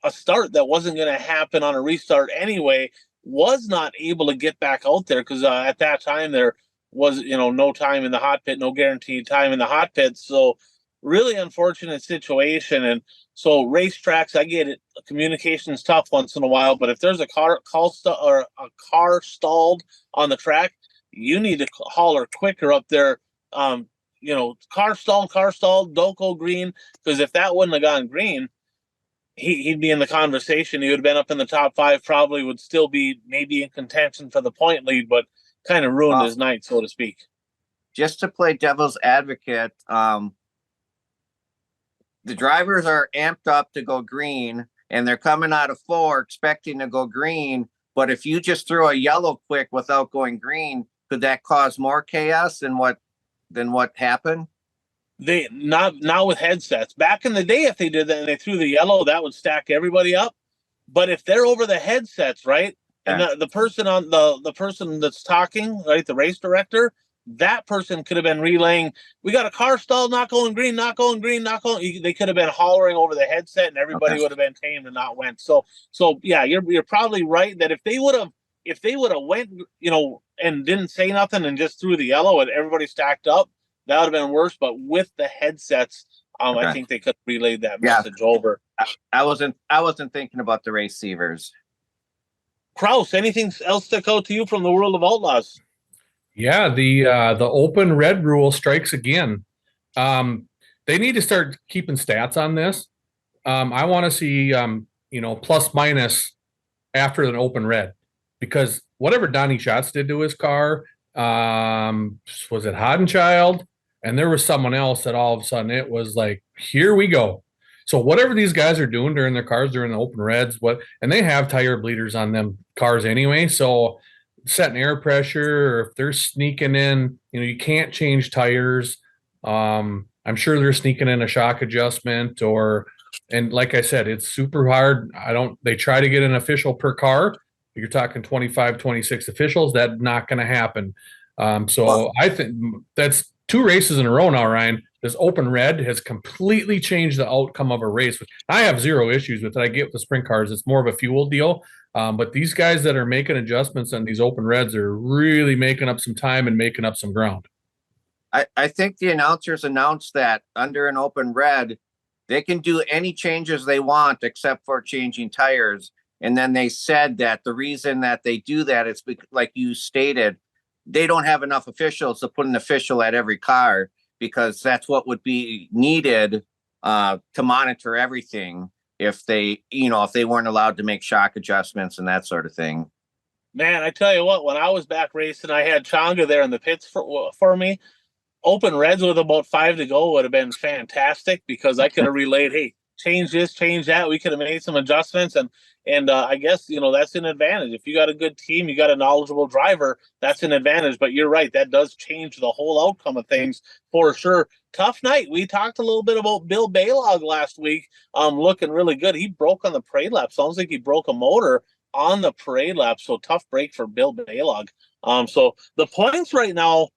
a start that wasn't going to happen on a restart anyway. Was not able to get back out there because at that time there was no time in the hot pit, no guaranteed time in the hot pit. So really unfortunate situation. And so racetracks, I get it, communication is tough once in a while, but if there's a car stalled on the track, you need to holler quicker up there. Car stalled, don't go green, because if that wouldn't have gone green, he'd be in the conversation. He would have been up in the top 5, probably would still be maybe in contention for the point lead, but kind of ruined his night, so to speak. Just to play devil's advocate, the drivers are amped up to go green, and they're coming out of 4 expecting to go green. But if you just throw a yellow quick without going green, could that cause more chaos than what happened? They not with headsets. Back in the day, if they did that and they threw the yellow, that would stack everybody up. But if they're over the headsets, right, and the person on the person that's talking, right, the race director, that person could have been relaying, "We got a car stalled, not going green, not going green, not going." They could have been hollering over the headset, and everybody would have been tamed and not went. So yeah, you're probably right that if they would have went, and didn't say nothing and just threw the yellow and everybody stacked up, that would have been worse. But with the headsets, I think they could have relayed that message over. I wasn't thinking about the receivers. Kraus, anything else stick out to you from the World of Outlaws? Yeah, the open red rule strikes again. They need to start keeping stats on this. I want to see plus minus after an open red, because whatever Donnie Schatz did to his car, was it Hodenchild? And there was someone else that all of a sudden it was like, here we go. So whatever these guys are doing during their cars during the open reds, and they have tire bleeders on them cars anyway. So setting air pressure, or if they're sneaking in, you can't change tires. I'm sure they're sneaking in a shock adjustment, and like I said, it's super hard. They try to get an official per car. You're talking 25, 26 officials. That's not going to happen. I think 2 races in a row now, Ryan, this open red has completely changed the outcome of a race. I have 0 issues with it. I get with the sprint cars. It's more of a fuel deal. But these guys that are making adjustments on these open reds are really making up some time and making up some ground. I think the announcers announced that under an open red, they can do any changes they want except for changing tires. And then they said that the reason that they do that is because, like you stated, they don't have enough officials to put an official at every car, because that's what would be needed to monitor everything if they weren't allowed to make shock adjustments and that sort of thing. Man, I tell you what, when I was back racing, I had Changa there in the pits for me. Open reds with about 5 to go would have been fantastic, because I could have relayed, hey, change this, change that. We could have made some adjustments, and I guess that's an advantage. If you got a good team, you got a knowledgeable driver, that's an advantage. But you're right, that does change the whole outcome of things for sure. Tough night. We talked a little bit about Bill Baylog last week, looking really good. He broke on the parade lap. Sounds like he broke a motor on the parade lap. So tough break for Bill Baylog. So the points right now.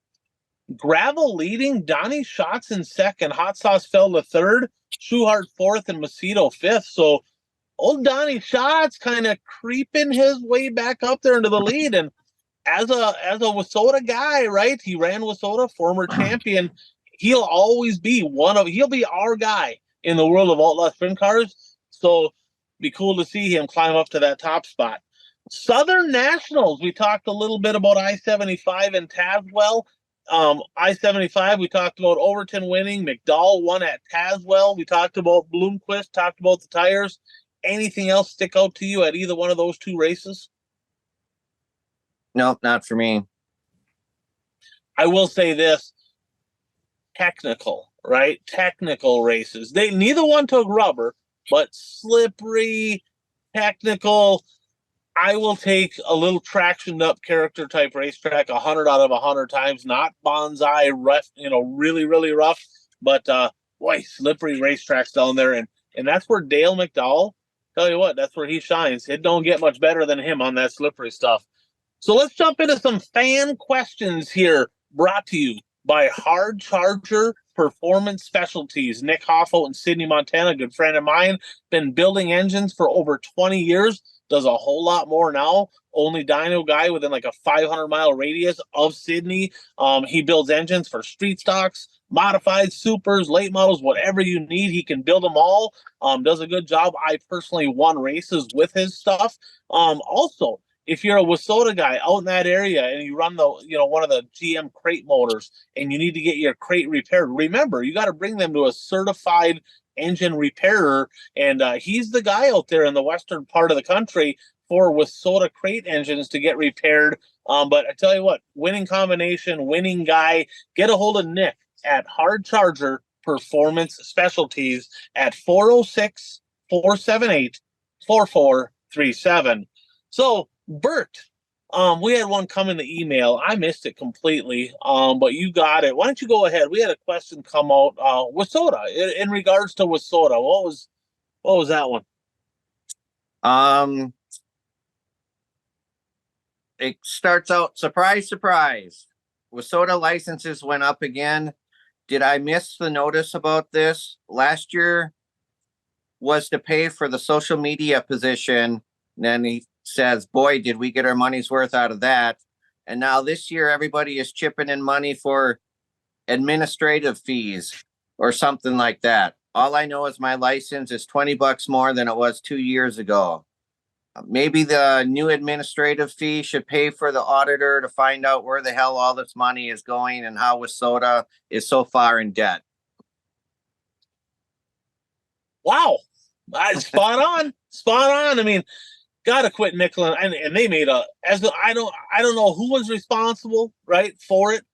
Gravel leading, Donnie Schatz in second, Hot Sauce fell to third, Schuhart fourth, and Macedo fifth. So old Donnie Schatz kind of creeping his way back up there into the lead. And as a Wissota guy, right? He ran Wissota, former champion. He'll always be he'll be our guy in the world of outlaw sprint cars. So be cool to see him climb up to that top spot. Southern Nationals, we talked a little bit about I-75 and Tazewell. I-75, we talked about Overton winning. McDowell won at Tazewell. We talked about Bloomquist, talked about the tires. Anything else stick out to you at either one of those 2 races? No, not for me. I will say this. Technical, right? Technical races. Neither one took rubber, but slippery, technical. I will take a little tractioned up character type racetrack 100 out of 100 times, not bonsai rough, really, really rough, but boy, slippery racetracks down there. And that's where Dale McDowell, tell you what, that's where he shines. It don't get much better than him on that slippery stuff. So let's jump into some fan questions here, brought to you by Hard Charger Performance Specialties. Nick Hoff out in Sydney, Montana, good friend of mine, been building engines for over 20 years. Does a whole lot more now. Only dyno guy within like a 500-mile radius of Sydney. He builds engines for street stocks, modified, supers, late models, whatever you need. He can build them all. Does a good job. I personally won races with his stuff. Also, if you're a Wissota guy out in that area and you run one of the GM crate motors and you need to get your crate repaired, remember, you got to bring them to a certified engine repairer, and he's the guy out there in the western part of the country for Wissota crate engines to get repaired. But I tell you what, winning combination, winning guy. Get a hold of Nick at Hard Charger Performance Specialties at 406-478-4437. So Bert, we had one come in the email. I missed it completely, but you got it. Why don't you go ahead? We had a question come out. Wissota, in regards to Wissota, what was that one? It starts out, surprise, surprise. Wissota licenses went up again. Did I miss the notice about this? Last year was to pay for the social media position. And then he says, boy, did we get our money's worth out of that. And now this year, everybody is chipping in money for administrative fees or something like that. All I know is my license is $20 more than it was 2 years ago. Maybe the new administrative fee should pay for the auditor to find out where the hell all this money is going and how Wissota is so far in debt. Wow. Spot on. I mean, gotta quit nickeling, and they made I don't know who was responsible, right, for it,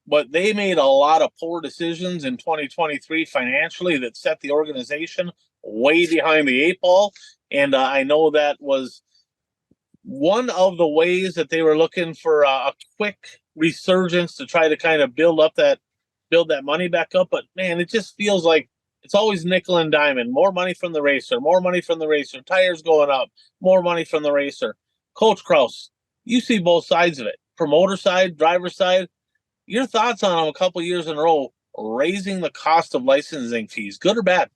but they made a lot of poor decisions in 2023 financially that set the organization way behind the 8 ball. And I know that was one of the ways that they were looking for a quick resurgence to try to kind of build that money back up. But man, it just feels like it's always nickel and diamond. More money from the racer, tires going up, more money from the racer. Coach Kraus, you see both sides of it. Promoter side, driver side. Your thoughts on them a couple years in a row raising the cost of licensing fees, good or bad?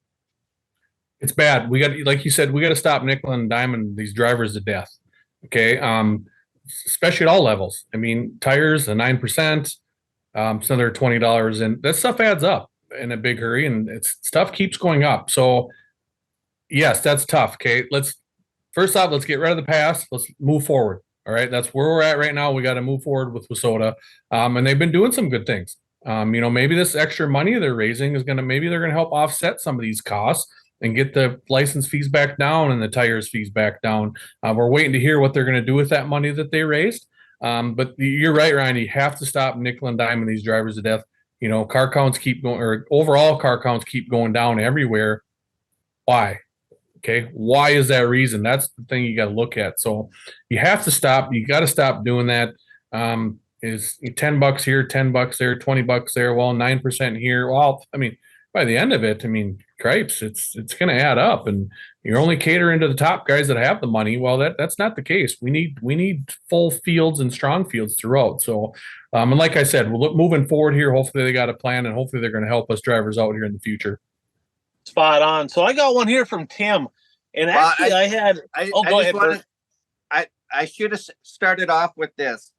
It's bad. We got, like you said, we got to stop nickel and diming these drivers to death. Okay. Especially at all levels. I mean, tires, the 9%, so they're $20, and that stuff adds up in a big hurry, and stuff keeps going up. So yes, that's tough. Okay. First off, let's get rid of the past. Let's move forward. All right. That's where we're at right now. We got to move forward with WISSOTA. And they've been doing some good things. Maybe this extra money they're raising is maybe they're going to help offset some of these costs and get the license fees back down and the tires fees back down. We're waiting to hear what they're going to do with that money that they raised. But you're right, Ryan. You have to stop nickel and diming these drivers to death. Car counts keep going, or overall car counts keep going down everywhere. Why? Okay. Why is that reason? That's the thing you got to look at. So you have to stop. You got to stop doing that. Is $10 here, $10 there, $20 there. Well, 9% here. Well, I mean, by the end of it, I mean, cripes, it's going to add up, and you're only catering to the top guys that have the money. Well, that's not the case. We need full fields and strong fields throughout. So, and like I said, we're moving forward here. Hopefully they got a plan, and hopefully they're going to help us drivers out here in the future. Spot on. So I got one here from Tim, and actually go ahead, Bert. I should have started off with this.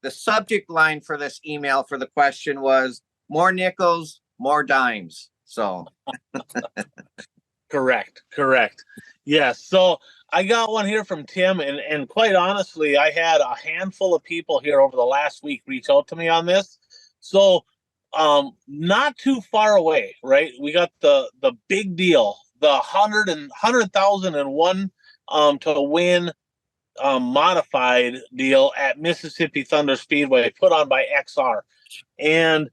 The subject line for this email for the question was more nickels, more dimes. So correct. Yes. So I got one here from Tim, and quite honestly, I had a handful of people here over the last week reach out to me on this. So not too far away, right? We got the big deal, the 100,001 to win modified deal at Mississippi Thunder Speedway, put on by XR. And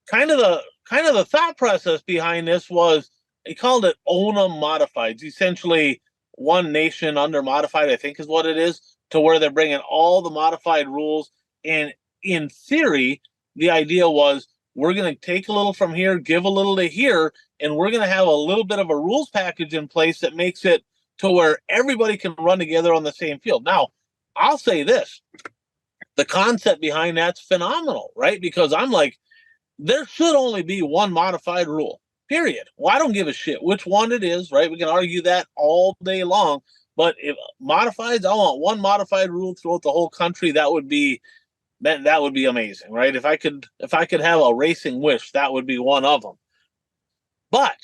kind of the thought process behind this was they called it ONA Modifieds, essentially one nation under modified, I think is what it is, to where they're bringing all the modified rules. And in theory, the idea was we're going to take a little from here, give a little to here, and we're going to have a little bit of a rules package in place that makes it to where everybody can run together on the same field. Now, I'll say this. The concept behind that's phenomenal, right? Because I'm like, there should only be one modified rule, period. Well, I don't give a shit which one it is, right? We can argue that all day long. But if modifieds, I want one modified rule throughout the whole country. That would be amazing, right? If I could have a racing wish, that would be one of them. But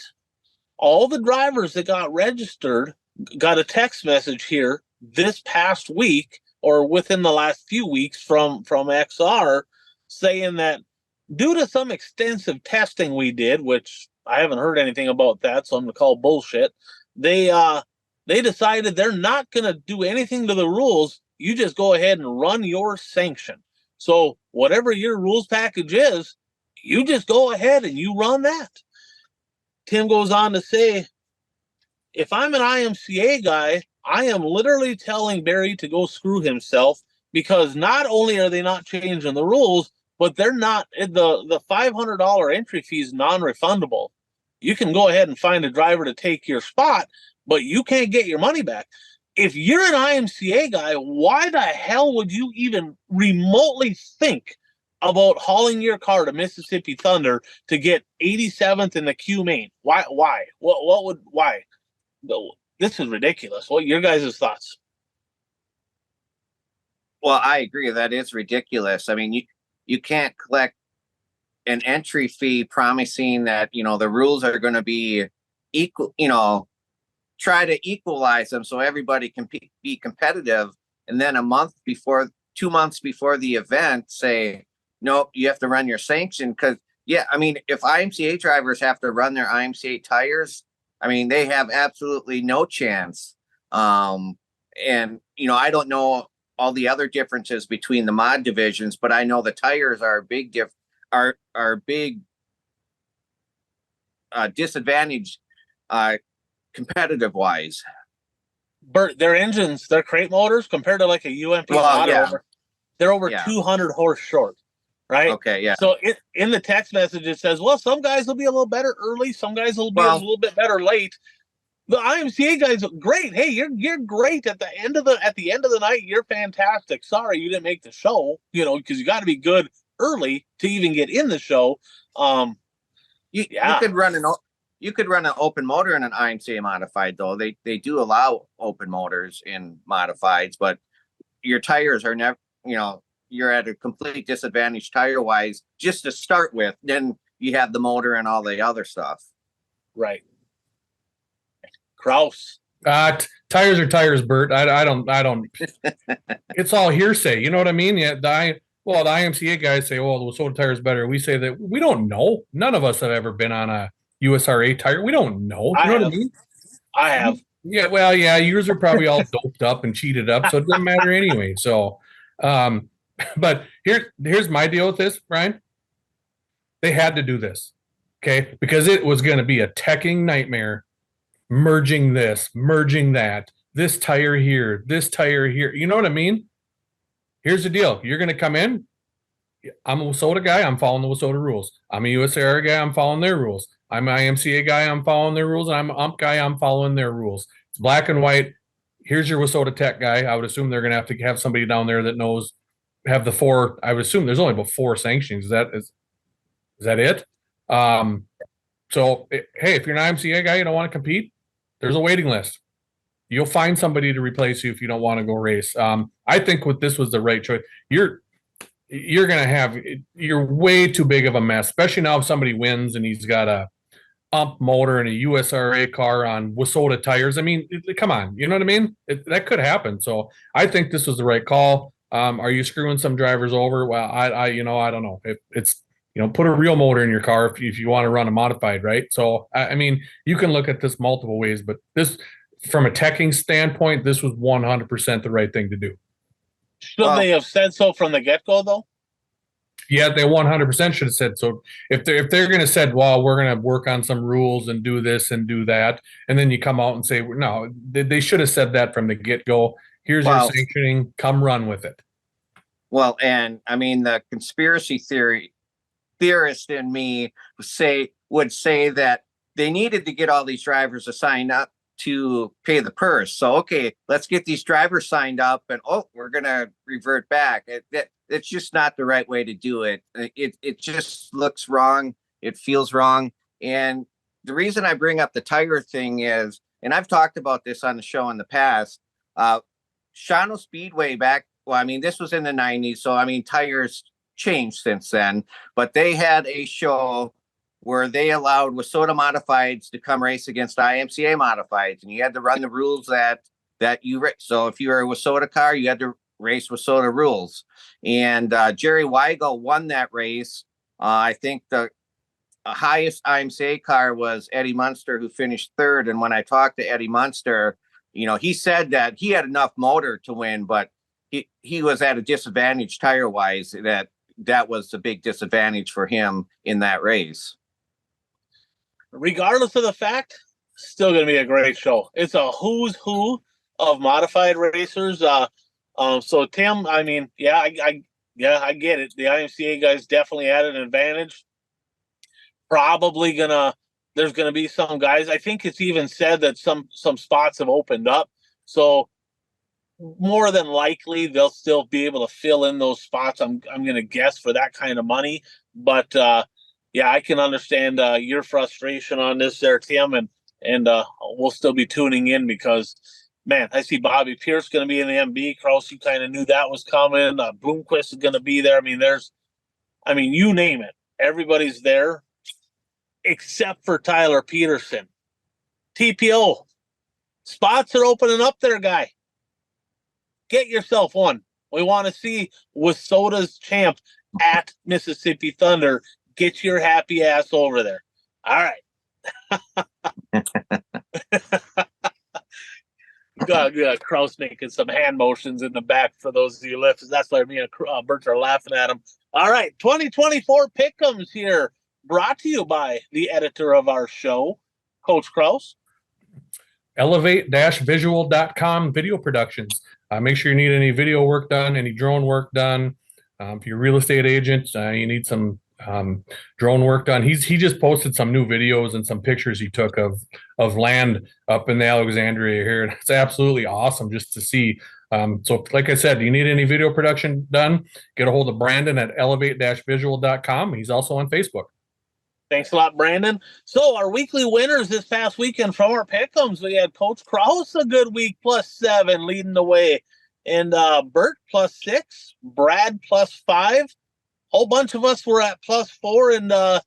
all the drivers that got registered got a text message here this past week or within the last few weeks from XR saying that due to some extensive testing we did, which I haven't heard anything about that, so I'm going to call bullshit, they decided they're not going to do anything to the rules. You just go ahead and run your sanction. So whatever your rules package is, you just go ahead and you run that. Tim goes on to say, if I'm an IMCA guy, I am literally telling Barry to go screw himself, because not only are they not changing the rules, but they're not, the $500 entry fee is non-refundable. You can go ahead and find a driver to take your spot, but you can't get your money back. If you're an IMCA guy, why the hell would you even remotely think about hauling your car to Mississippi Thunder to get 87th in the Q main? Why? Why? This is ridiculous. What are your guys' thoughts? Well, I agree. That is ridiculous. I mean, you can't collect an entry fee promising that, the rules are going to be equal, try to equalize them so everybody can be competitive. And then 2 months before the event say, nope, you have to run your sanction. Because, yeah, I mean, if IMCA drivers have to run their IMCA tires, I mean, they have absolutely no chance. And, I don't know all the other differences between the mod divisions, but I know the tires are a big disadvantage competitive wise. Bert, their engines, their crate motors compared to like a UMP mod, they're over 200 horse short, right? Okay, yeah. So in the text message it says, well, some guys will be a little better early, some guys will be a little bit better late. The IMCA guys are great. Hey, you're great at the end of the night. You're fantastic. Sorry you didn't make the show, because you got to be good early to even get in the show. You could run an open motor in an IMCA modified, though. They do allow open motors in modifieds, but your tires are never, you're at a complete disadvantage tire wise just to start with. Then you have the motor and all the other stuff. Right. Kraus. Tires are tires, Bert. I don't. It's all hearsay. You know what I mean? Yeah. The IMCA guys say, "Oh, the WISSOTA tire is better." We say that we don't know. None of us have ever been on a USRA tire. We don't know. You know what I mean? I have. Yeah. Well, yeah. Yours are probably all doped up and cheated up, so it doesn't matter anyway. So, but here's my deal with this, Brian. They had to do this, okay, because it was going to be a teching nightmare. Merging this, merging that, this tire here, this tire here. You know what I mean? Here's the deal. You're going to come in. I'm a WISSOTA guy. I'm following the WISSOTA rules. I'm a USAR guy. I'm following their rules. I'm an IMCA guy. I'm following their rules. And I'm an UMP guy. I'm following their rules. It's black and white. Here's your WISSOTA tech guy. I would assume they're going to have somebody down there that knows, have the 4. I would assume there's only about 4 sanctions. Is that it? So, hey, if you're an IMCA guy, you don't want to compete, there's a waiting list. You'll find somebody to replace you if you don't want to go race. I think this was the right choice. You're way too big of a mess, especially now if somebody wins and he's got a UMP motor and a USRA car on WISSOTA tires. I mean, come on, you know what I mean? That could happen. So I think this was the right call. Are you screwing some drivers over? Well, I don't know. It's put a real motor in your car if you want to run a modified, right? So, I mean, you can look at this multiple ways, but this, from a teching standpoint, this was 100% the right thing to do. Should they have said so from the get-go, though? Yeah, they 100% should have said so. If they're going to say, well, we're going to work on some rules and do this and do that, and then you come out and say, no, they should have said that from the get-go. Here's your sanctioning. Come run with it. Well, and I mean, the conspiracy theorist in me would say that they needed to get all these drivers to sign up to pay the purse. So, okay, let's get these drivers signed up and, we're going to revert back. It's just not the right way to do it. It just looks wrong. It feels wrong. And the reason I bring up the tire thing is, and I've talked about this on the show in the past, Shawano Speedway this was in the 90s. So, I mean, tires changed since then, but they had a show where they allowed WISSOTA modifieds to come race against IMCA modifieds, and you had to run the rules that you race. So if you were a WISSOTA car, you had to race WISSOTA rules. And Jerry Weigel won that race. I think the highest IMCA car was Eddie Munster, who finished 3rd. And when I talked to Eddie Munster, he said that he had enough motor to win, but he was at a disadvantage tire wise. That was a big disadvantage for him in that race. Regardless of the fact, still going to be a great show. It's a who's who of modified racers. So Tim, I mean, I get it. The IMCA guys definitely had an advantage. There's gonna be some guys. I think it's even said that some spots have opened up. So more than likely they'll still be able to fill in those spots. I'm gonna guess for that kind of money. But I can understand your frustration on this there, Tim, and we'll still be tuning in because, man, I see Bobby Pierce going to be in the MB. Kraus, you kind of knew that was coming. Bloomquist is going to be there. I mean, you name it. Everybody's there except for Tyler Peterson. TPO. Spots are opening up there, guy. Get yourself one. We want to see WISSOTA's champ at Mississippi Thunder. Get your happy ass over there. All right. Kraus making some hand motions in the back for those of you listeners. That's why me and Bert are laughing at him. All right, 2024 Pick'ems here, brought to you by the editor of our show, Coach Kraus. Elevate-visual.com video productions. Make sure you need any video work done, any drone work done. If you're a real estate agent, you need some drone work done. He just posted some new videos and some pictures he took of land up in the Alexandria here. And it's absolutely awesome just to see So like I said, you need any video production done, get a hold of Brandon at elevate-visual.com. He's also on Facebook. Thanks a lot, Brandon. So our weekly winners this past weekend from our pick'ems, we had Coach Kraus a good week, +7, leading the way. And Bert +6, Brad +5. Whole bunch of us were at +4, and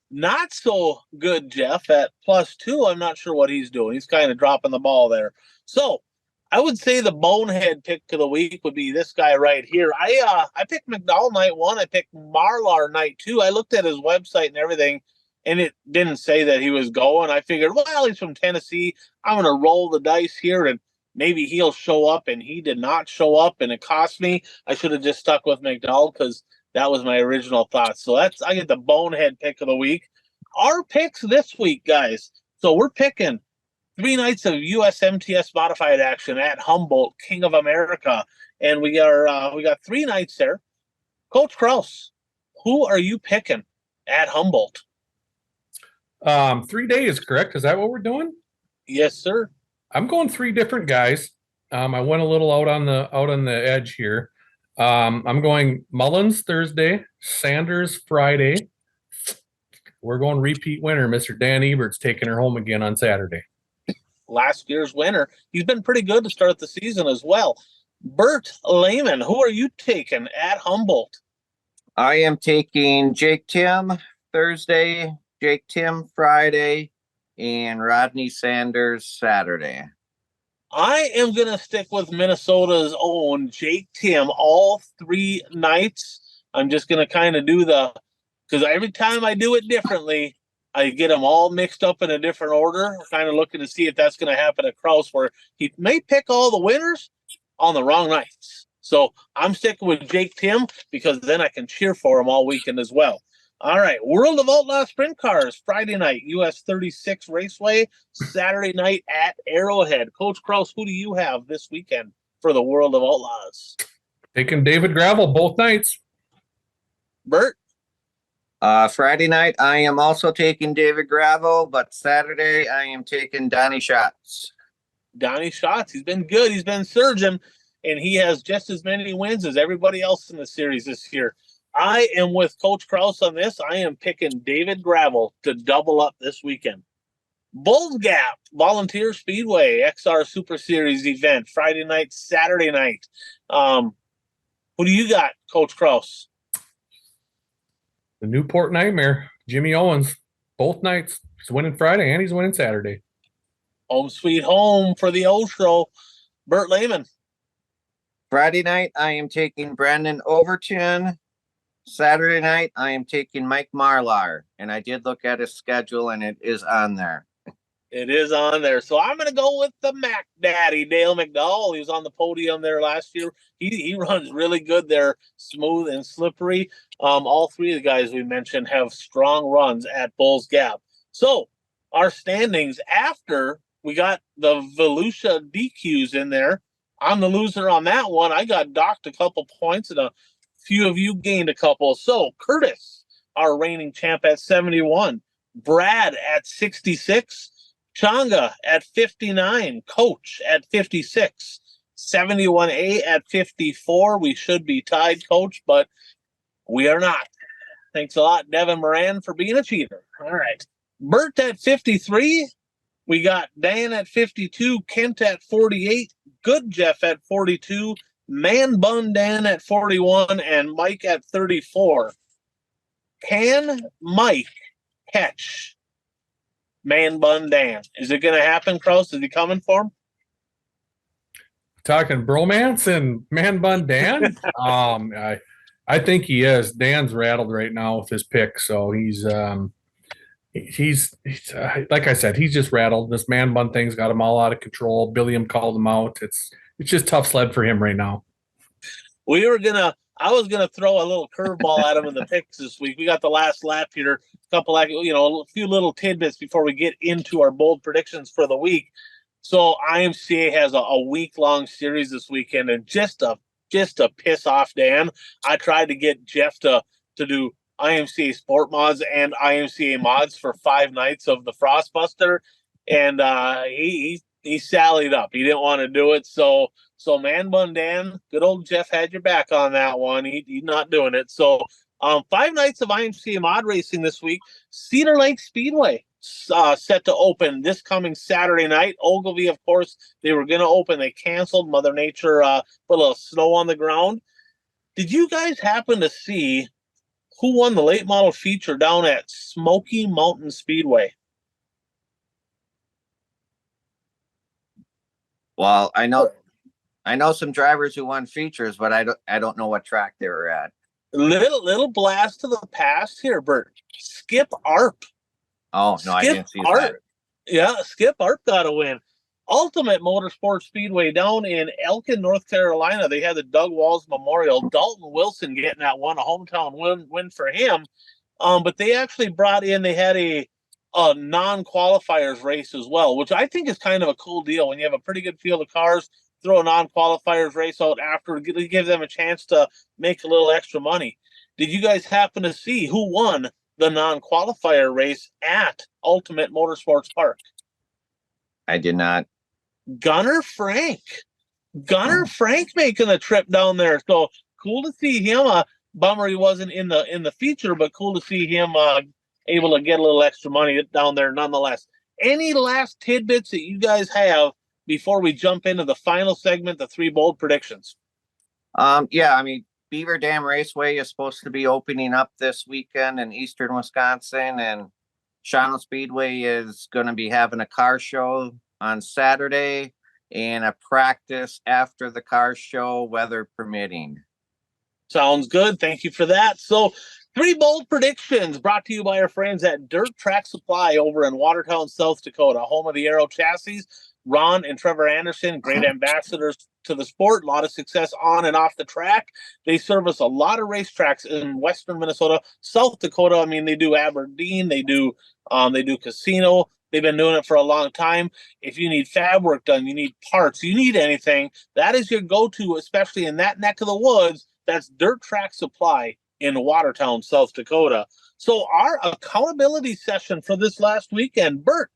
not so good Jeff at +2. I'm not sure what he's doing. He's kind of dropping the ball there. So I would say the bonehead pick of the week would be this guy right here. I picked McDowell night 1. I picked Marlar night 2. I looked at his website and everything, and it didn't say that he was going. I figured, well, he's from Tennessee. I'm going to roll the dice here, and maybe he'll show up, and he did not show up, and it cost me. I should have just stuck with McDowell because that was my original thought. So I get the bonehead pick of the week. Our picks this week, guys. So we're picking 3 nights of USMTS modified action at Humboldt, King of America, and we got 3 nights there. Coach Kraus, who are you picking at Humboldt? 3 days, correct? Is that what we're doing? Yes, sir. I'm going 3 different guys. I went a little out on the edge here. I'm going Mullins Thursday, Sanders Friday. We're going repeat winner. Mr. Dan Ebert's taking her home again on Saturday. Last year's winner. He's been pretty good to start the season as well. Bert Lehman, who are you taking at Humboldt? I am taking Jake Tim Thursday, Jake Tim Friday, and Rodney Sanders Saturday. I am going to stick with Minnesota's own Jake Tim all 3 nights. I'm just going to kind of do because every time I do it differently, I get them all mixed up in a different order, kind of looking to see if that's going to happen at Kraus, where he may pick all the winners on the wrong nights. So I'm sticking with Jake Tim because then I can cheer for him all weekend as well. All right, World of Outlaw Sprint Cars, Friday night, US 36 Raceway, Saturday night at Arrowhead. Coach Kraus, who do you have this weekend for the World of Outlaws? Taking David Gravel both nights. Bert? Friday night, I am also taking David Gravel, but Saturday, I am taking Donnie Schatz. Donnie Schatz, he's been good. He's been surging, and he has just as many wins as everybody else in the series this year. I am with Coach Kraus on this. I am picking David Gravel to double up this weekend. Bulls Gap, Volunteer Speedway, XR Super Series event, Friday night, Saturday night. Who do you got, Coach Kraus? The Newport Nightmare, Jimmy Owens, both nights. He's winning Friday and he's winning Saturday. Home sweet home for the O Show. Bert Lehman. Friday night, I am taking Brandon Overton. Saturday night, I am taking Mike Marlar. And I did look at his schedule, and it is on there. It is on there. So I'm going to go with the Mac Daddy, Dale McDowell. He was on the podium there last year. He runs really good there, smooth and slippery. All 3 of the guys we mentioned have strong runs at Bulls Gap. So our standings after we got the Volusia DQs in there, I'm the loser on that one. I got docked a couple points, and a few of you gained a couple. So Curtis, our reigning champ, at 71. Brad at 66. Changa at 59, Coach at 56, 71A at 54. We should be tied, Coach, but we are not. Thanks a lot, Devin Moran, for being a cheater. All right. Bert at 53. We got Dan at 52, Kent at 48, Good Jeff at 42, Man Bun Dan at 41, and Mike at 34. Can Mike catch Man Bun Dan? Is it going to happen, Kraus? Is he coming for him? Talking bromance and Man Bun Dan? I think he is. Dan's rattled right now with his pick, so he's like I said, he's just rattled. This Man Bun thing's got him all out of control. Billiam called him out. It's just tough sled for him right now. I was gonna throw a little curveball at him in the picks this week. We got the last lap here, a few little tidbits before we get into our bold predictions for the week. So IMCA has a week-long series this weekend, and just to piss off Dan, I tried to get Jeff to do IMCA Sport Mods and IMCA Mods for 5 nights of the Frostbuster, and he he sallied up. He didn't want to do it. So Man Bun Dan, good old Jeff had your back on that one. He's not doing it. So 5 nights of IMCA mod racing this week. Cedar Lake Speedway set to open this coming Saturday night. Ogilvy, of course, they were going to open. They canceled. Mother Nature put a little snow on the ground. Did you guys happen to see who won the late model feature down at Smoky Mountain Speedway? Well, I know some drivers who won features, but I don't know what track they were at. Little blast to the past here, Bert. Skip Arp. Oh no, I didn't see that. Yeah, Skip Arp got a win. Ultimate Motorsports Speedway down in Elkin, North Carolina. They had the Doug Walls Memorial. Dalton Wilson getting that one, a hometown win for him. But they actually brought in, they had a non-qualifiers race as well, which I think is kind of a cool deal. When you have a pretty good field of cars, throw a non-qualifiers race out after to give them a chance to make a little extra money. Did you guys happen to see who won the non-qualifier race at Ultimate Motorsports Park? I did not. Gunnar Frank making the trip down there. So cool to see him. Bummer he wasn't in the feature, but cool to see him able to get a little extra money down there nonetheless. Any last tidbits that you guys have before we jump into the final segment, the 3 bold predictions? Yeah, I mean, Beaver Dam Raceway is supposed to be opening up this weekend in eastern Wisconsin, and Shawano Speedway is going to be having a car show on Saturday and a practice after the car show, weather permitting. Sounds good. Thank you for that. So 3 bold predictions brought to you by our friends at Dirt Track Supply over in Watertown, South Dakota, home of the Aero Chassis. Ron and Trevor Anderson, great ambassadors to the sport, a lot of success on and off the track. They service a lot of racetracks in western Minnesota, South Dakota. I mean, they do Aberdeen, they do Casino. They've been doing it for a long time. If you need fab work done, you need parts, you need anything, that is your go-to, especially in that neck of the woods. That's Dirt Track Supply in Watertown, South Dakota. So our accountability session for this last weekend, Bert,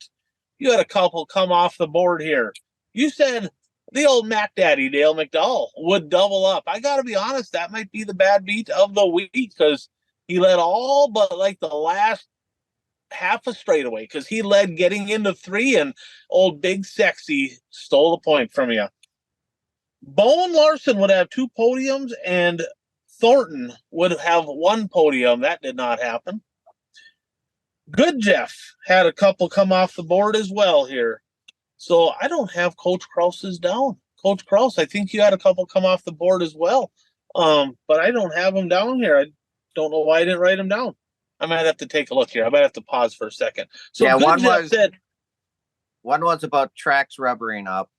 you had a couple come off the board here. You said the old Mac Daddy, Dale McDowell, would double up. I got to be honest, that might be the bad beat of the week because he led all but like the last half a straightaway because he led getting into 3 and old Big Sexy stole the point from you. Bowen Larson would have 2 podiums and Thornton would have 1 podium. That did not happen. Good Jeff had a couple come off the board as well here. So I don't have Coach Krause's down. Coach Krause, I think you had a couple come off the board as well. But I don't have them down here. I don't know why I didn't write them down. I might have to take a look here. I might have to pause for a second. So yeah, one was about tracks rubbering up.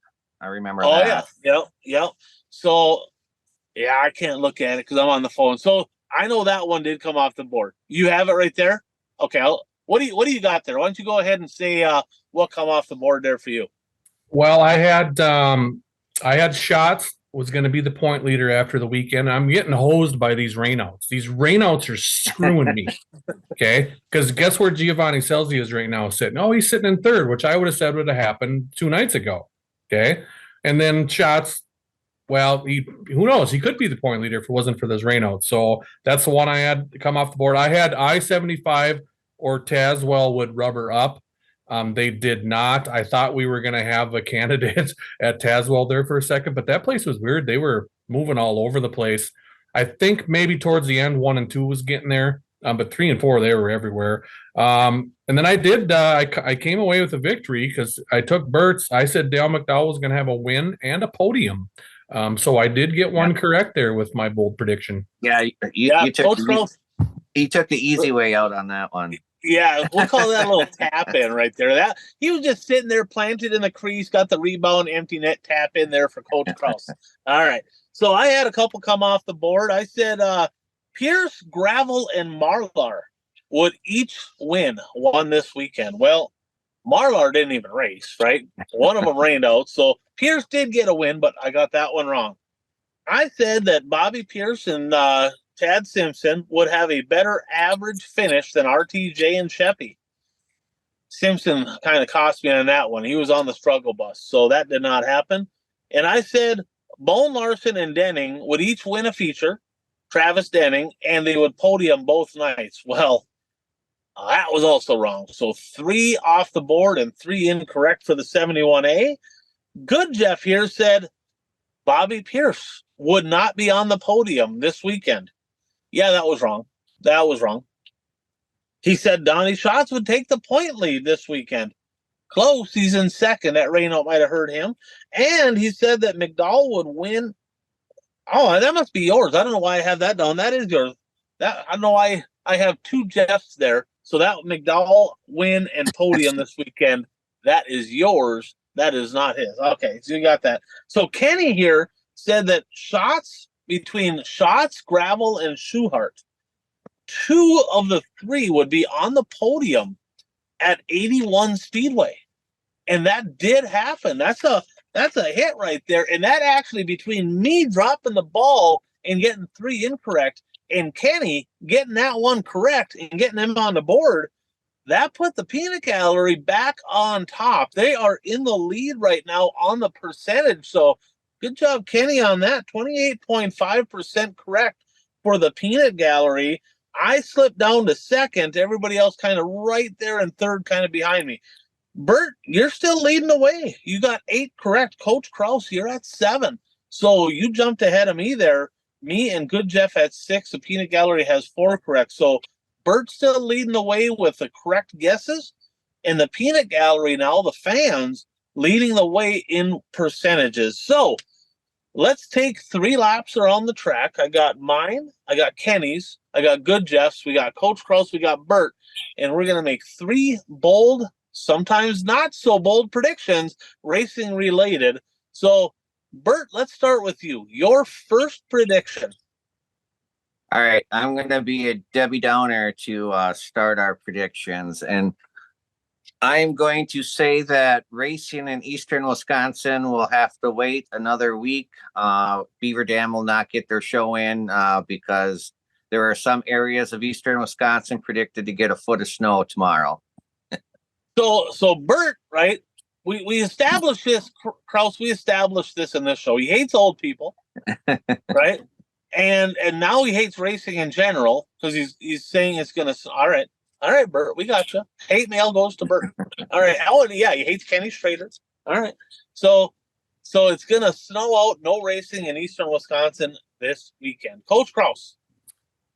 I remember that. Yeah. So yeah, I can't look at it because I'm on the phone. So I know that one did come off the board. You have it right there? Okay, what do you got there? Why don't you go ahead and say what come off the board there for you? Well, I had Shots was going to be the point leader after the weekend. I'm getting hosed by these rainouts. These rainouts are screwing me. Okay, because guess where Giovanni Selzi is right now sitting? Oh, he's sitting in 3rd, which I would have said would have happened 2 nights ago. Okay, and then Shots. Well, who knows? He could be the point leader if it wasn't for those rainouts. So that's the one I had to come off the board. I had I-75 or Tazewell would rubber up. They did not. I thought we were going to have a candidate at Tazewell there for a second, but that place was weird. They were moving all over the place. I think maybe towards the end, 1 and 2 was getting there, but 3 and 4, they were everywhere. And then I did. I came away with a victory because I took Bert's. I said Dale McDowell was going to have a win and a podium. So I did get one correct there with my bold prediction. Yeah, you took the easy way out on that one. Yeah, we'll call that a little tap in right there. That he was just sitting there planted in the crease, got the rebound, empty net tap in there for Coach Krause. All right. So I had a couple come off the board. I said Pierce, Gravel, and Marlar would each win one this weekend. Well, Marlar didn't even race, right? One of them rained out. So Pierce did get a win, but I got that one wrong. I said that Bobby Pierce and Tad Simpson would have a better average finish than RTJ and Sheppy. Simpson kind of cost me on that one. He was on the struggle bus, so that did not happen. And I said Bone Larson and Denning would each win a feature, Travis Denning, and they would podium both nights. Well, that was also wrong. So 3 off the board and 3 incorrect for the 71A. Good Jeff here said Bobby Pierce would not be on the podium this weekend. Yeah, that was wrong. That was wrong. He said Donnie Schatz would take the point lead this weekend. Close. He's in second. That rainout might have hurt him. And he said that McDowell would win. Oh, that must be yours. I don't know why I have that down. That is yours. I don't know why I have 2 Jeffs there. So that McDowell win and podium this weekend, that is yours. That is not his. Okay, so you got that. So Kenny here said that shots between Schatz, Gravel, and Schuhart, 2 of the 3 would be on the podium at 81 Speedway. And that did happen. That's a hit right there. And that actually, between me dropping the ball and getting 3 incorrect and Kenny getting that one correct and getting them on the board, that put the peanut gallery back on top. They are in the lead right now on the percentage. So good job, Kenny, on that. 28.5% correct for the peanut gallery. I slipped down to second. Everybody else kind of right there in third, kind of behind me. Bert, you're still leading the way. You got 8 correct. Coach Krause, you're at 7. So you jumped ahead of me there. Me and Good Jeff at 6. The peanut gallery has 4 correct. So Bert's still leading the way with the correct guesses. And the peanut gallery now, the fans, leading the way in percentages. So let's take 3 laps around the track. I got mine. I got Kenny's. I got Good Jeff's. We got Coach Krause. We got Bert. And we're going to make 3 bold, sometimes not so bold predictions, racing related. So, Bert, let's start with you. Your first prediction. All right, I'm going to be a Debbie Downer to start our predictions. And I'm going to say that racing in eastern Wisconsin will have to wait another week. Beaver Dam will not get their show in because there are some areas of eastern Wisconsin predicted to get a foot of snow tomorrow. So Bert, right? We established this, Krause. We established this in this show. He hates old people, right? And now he hates racing in general because he's saying it's gonna. All right, Bert, we got you. Hate mail goes to Bert. All right. Oh, yeah, he hates Kenny Schrader. All right. So it's gonna snow out. No racing in eastern Wisconsin this weekend. Coach Krause.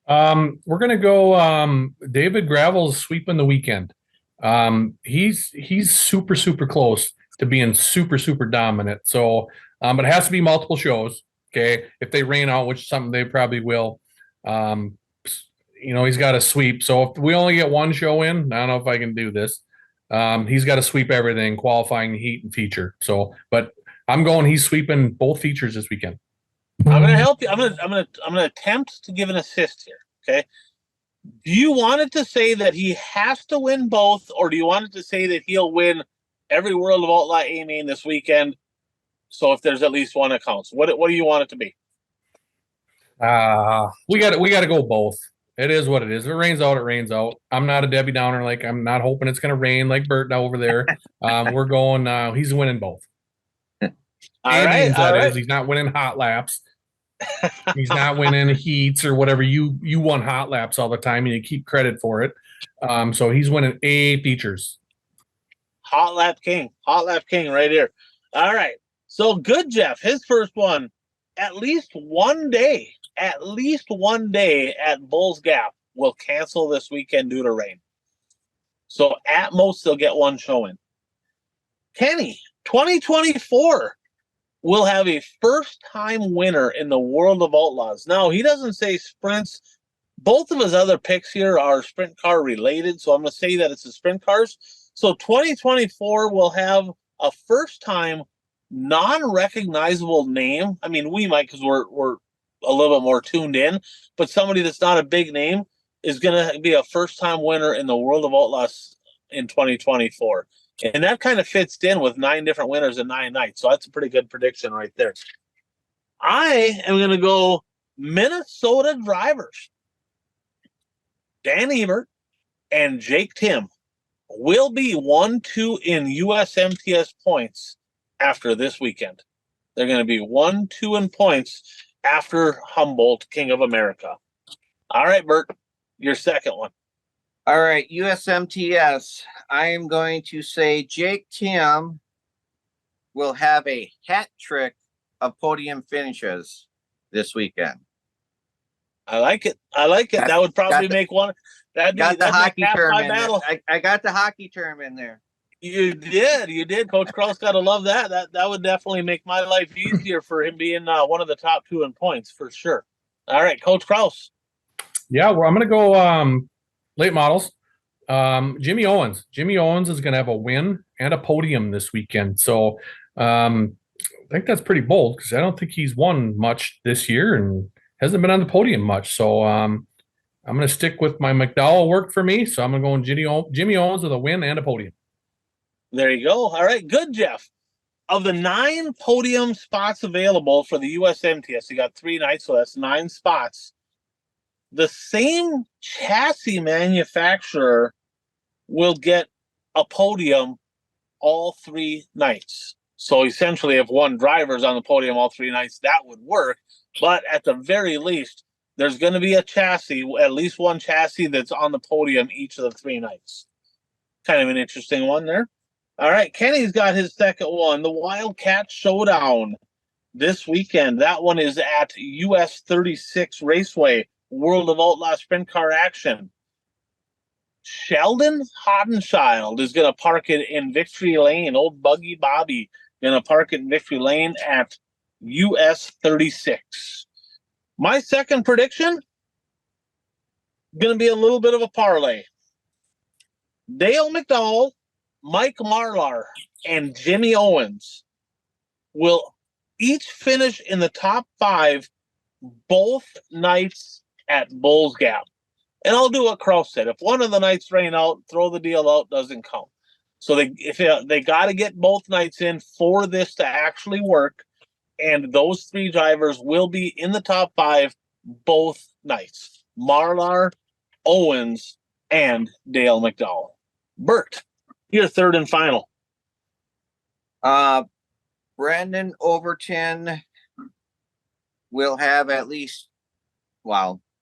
We're gonna go. David Gravel's sweeping the weekend. He's super close to being super dominant. So, but it has to be multiple shows. Okay, if they rain out, which is something they probably will, he's got to sweep. So if we only get 1 show in, I don't know if I can do this. He's got to sweep everything, qualifying, heat, and feature. So, but I'm going. He's sweeping both features this weekend. I'm gonna help you. I'm gonna attempt to give an assist here. Okay. Do you want it to say that he has to win both, or do you want it to say that he'll win every World of Outlaw A main this weekend? So if there's at least 1 that counts, what do you want it to be? We got to go both. It is what it is. If it rains out, it rains out. I'm not a Debbie Downer. Like, I'm not hoping it's going to rain like Bert over there. We're going, he's winning both. All right. He's not winning hot laps. He's not winning heats or whatever. You won hot laps all the time and you keep credit for it. So he's winning A features. Hot lap king right here. All right. So Good Jeff, his first one, at least one day at Bulls Gap will cancel this weekend due to rain. So at most they'll get 1 show in. Kenny, 2024 will have a first-time winner in the World of Outlaws. Now, he doesn't say sprints. Both of his other picks here are sprint car related, so I'm going to say that it's the sprint cars. So 2024 will have a first-time non-recognizable name. I mean, we might because we're a little bit more tuned in, but somebody that's not a big name is going to be a first-time winner in the World of Outlaws in 2024. And that kind of fits in with 9 different winners in 9 nights. So that's a pretty good prediction right there. I am going to go Minnesota drivers, Dan Ebert and Jake Tim will be 1-2 in USMTS points after this weekend. They're going to be 1-2 in points after Humboldt, King of America. All right, Bert, your second one. All right, USMTS. I am going to say Jake Tim will have a hat trick of podium finishes this weekend. I like it. I like it. That would probably make one. That'd Got the make hockey half term my in battle. there. I got the hockey term in there. You did. Coach Krause got to love that. That would definitely make my life easier for him being one of the top 2 in points for sure. All right, Coach Krause. Yeah, well, I'm going to go late models. Jimmy Owens. Jimmy Owens is going to have a win and a podium this weekend. So I think that's pretty bold because I don't think he's won much this year and hasn't been on the podium much. So I'm going to stick with my McDowell work for me. So I'm going to go Jimmy Owens with a win and a podium. There you go. All right, good, Jeff. Of the 9 podium spots available for the USMTS, you got 3 nights, so that's 9 spots. The same chassis manufacturer will get a podium all 3 nights. So essentially, if one driver's on the podium all 3 nights, that would work. But at the very least, there's going to be a chassis, at least one chassis that's on the podium each of the 3 nights. Kind of an interesting one there. All right, Kenny's got his second one, the Wildcat Showdown this weekend. That one is at US 36 Raceway, World of Outlaw Sprint Car Action. Sheldon Hodenschild is going to park it in Victory Lane. Old Buggy Bobby going to park it in Victory Lane at US 36. My second prediction, going to be a little bit of a parlay. Dale McDowell, Mike Marlar, and Jimmy Owens will each finish in the top 5 both nights at Bulls Gap. And I'll do what Kraus said. If one of the nights rain out, throw the deal out, doesn't count. So they got to get both nights in for this to actually work. And those 3 drivers will be in the top 5 both nights. Marlar, Owens, and Dale McDowell. Bert, your third and final. Brandon Overton will have at least,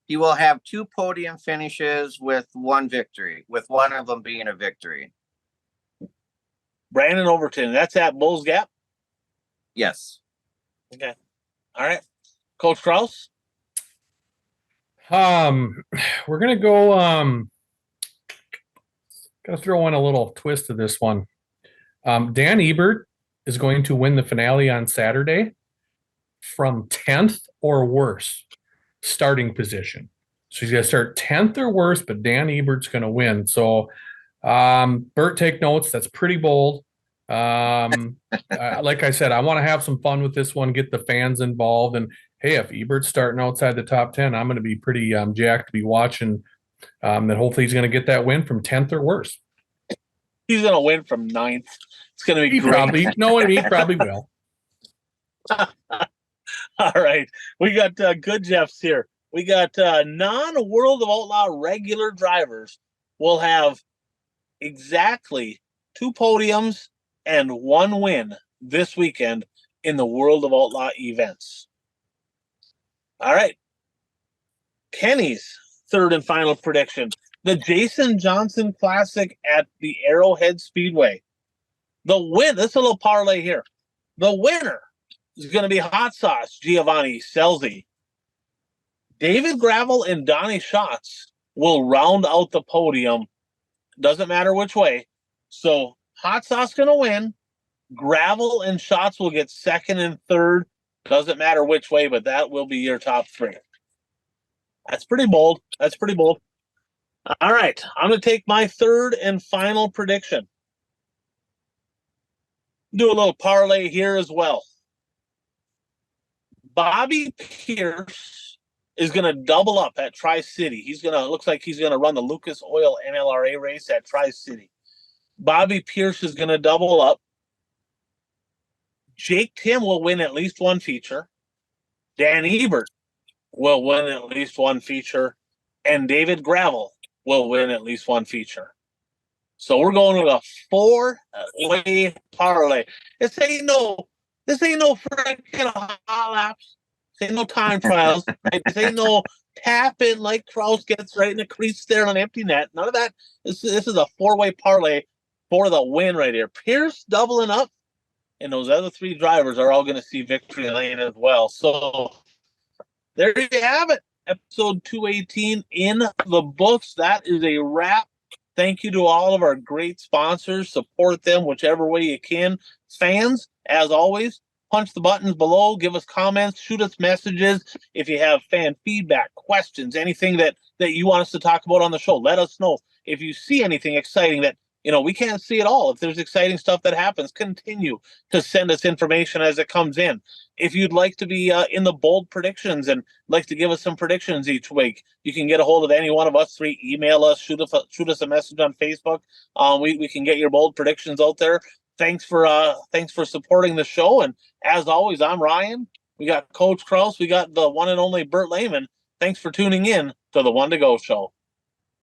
he will have 2 podium finishes with 1 victory, with one of them being a victory. Brandon Overton, that's at Bulls Gap? Yes. Okay. All right. Coach Krause? We're going to go, got to throw in a little twist to this one. Dan Ebert is going to win the finale on Saturday from 10th or worse starting position. So he's going to start 10th or worse, but Dan Ebert's going to win. So, Bert, take notes. That's pretty bold. Like I said, I want to have some fun with this one, get the fans involved. And hey, if Ebert's starting outside the top 10, I'm going to be pretty jacked to be watching that. Hopefully he's going to get that win from 10th or worse. He's going to win from 9th. It's going to be great. Probably, no, he probably will. All right. We got good Jeffs here. We got non-World of Outlaw regular drivers will have exactly 2 podiums and 1 win this weekend in the World of Outlaw events. All right. Kenny's third and final prediction. The Jason Johnson Classic at the Arrowhead Speedway. The win, this is a little parlay here. The winner is going to be Hot Sauce Giovanni Scelzi. David Gravel and Donnie Schatz will round out the podium. Doesn't matter which way. So Hot Sauce going to win. Gravel and Schatz will get 2nd and 3rd. Doesn't matter which way, but that will be your top 3. That's pretty bold. All right. I'm going to take my third and final prediction. Do a little parlay here as well. Bobby Pierce is going to double up at Tri-City. Looks like he's going to run the Lucas Oil NLRA race at Tri-City. Bobby Pierce is going to double up. Jake Tim will win at least 1 feature. Dan Ebert will win at least 1 feature. And David Gravel will win at least 1 feature. So we're going with a 4-way parlay. This ain't no freaking hot laps. This ain't no time trials. Right? This ain't no tap in like Kraus gets right in the crease there on an empty net. None of that. This is a 4-way parlay for the win right here. Pierce doubling up, and those other 3 drivers are all going to see victory lane as well. So there you have it. Episode 218 in the books. That is a wrap. Thank you to all of our great sponsors. Support them whichever way you can. Fans, as always, punch the buttons below. Give us comments. Shoot us messages. If you have fan feedback, questions, anything that you want us to talk about on the show, let us know. If you see anything exciting that we can't see it all. If there's exciting stuff that happens, continue to send us information as it comes in. If you'd like to be in the bold predictions and like to give us some predictions each week, you can get a hold of any one of us 3. Email us, shoot us a message on Facebook. We can get your bold predictions out there. Thanks for supporting the show. And as always, I'm Ryan. We got Coach Kraus. We got the one and only Bert Lehman. Thanks for tuning in to the One to Go Show.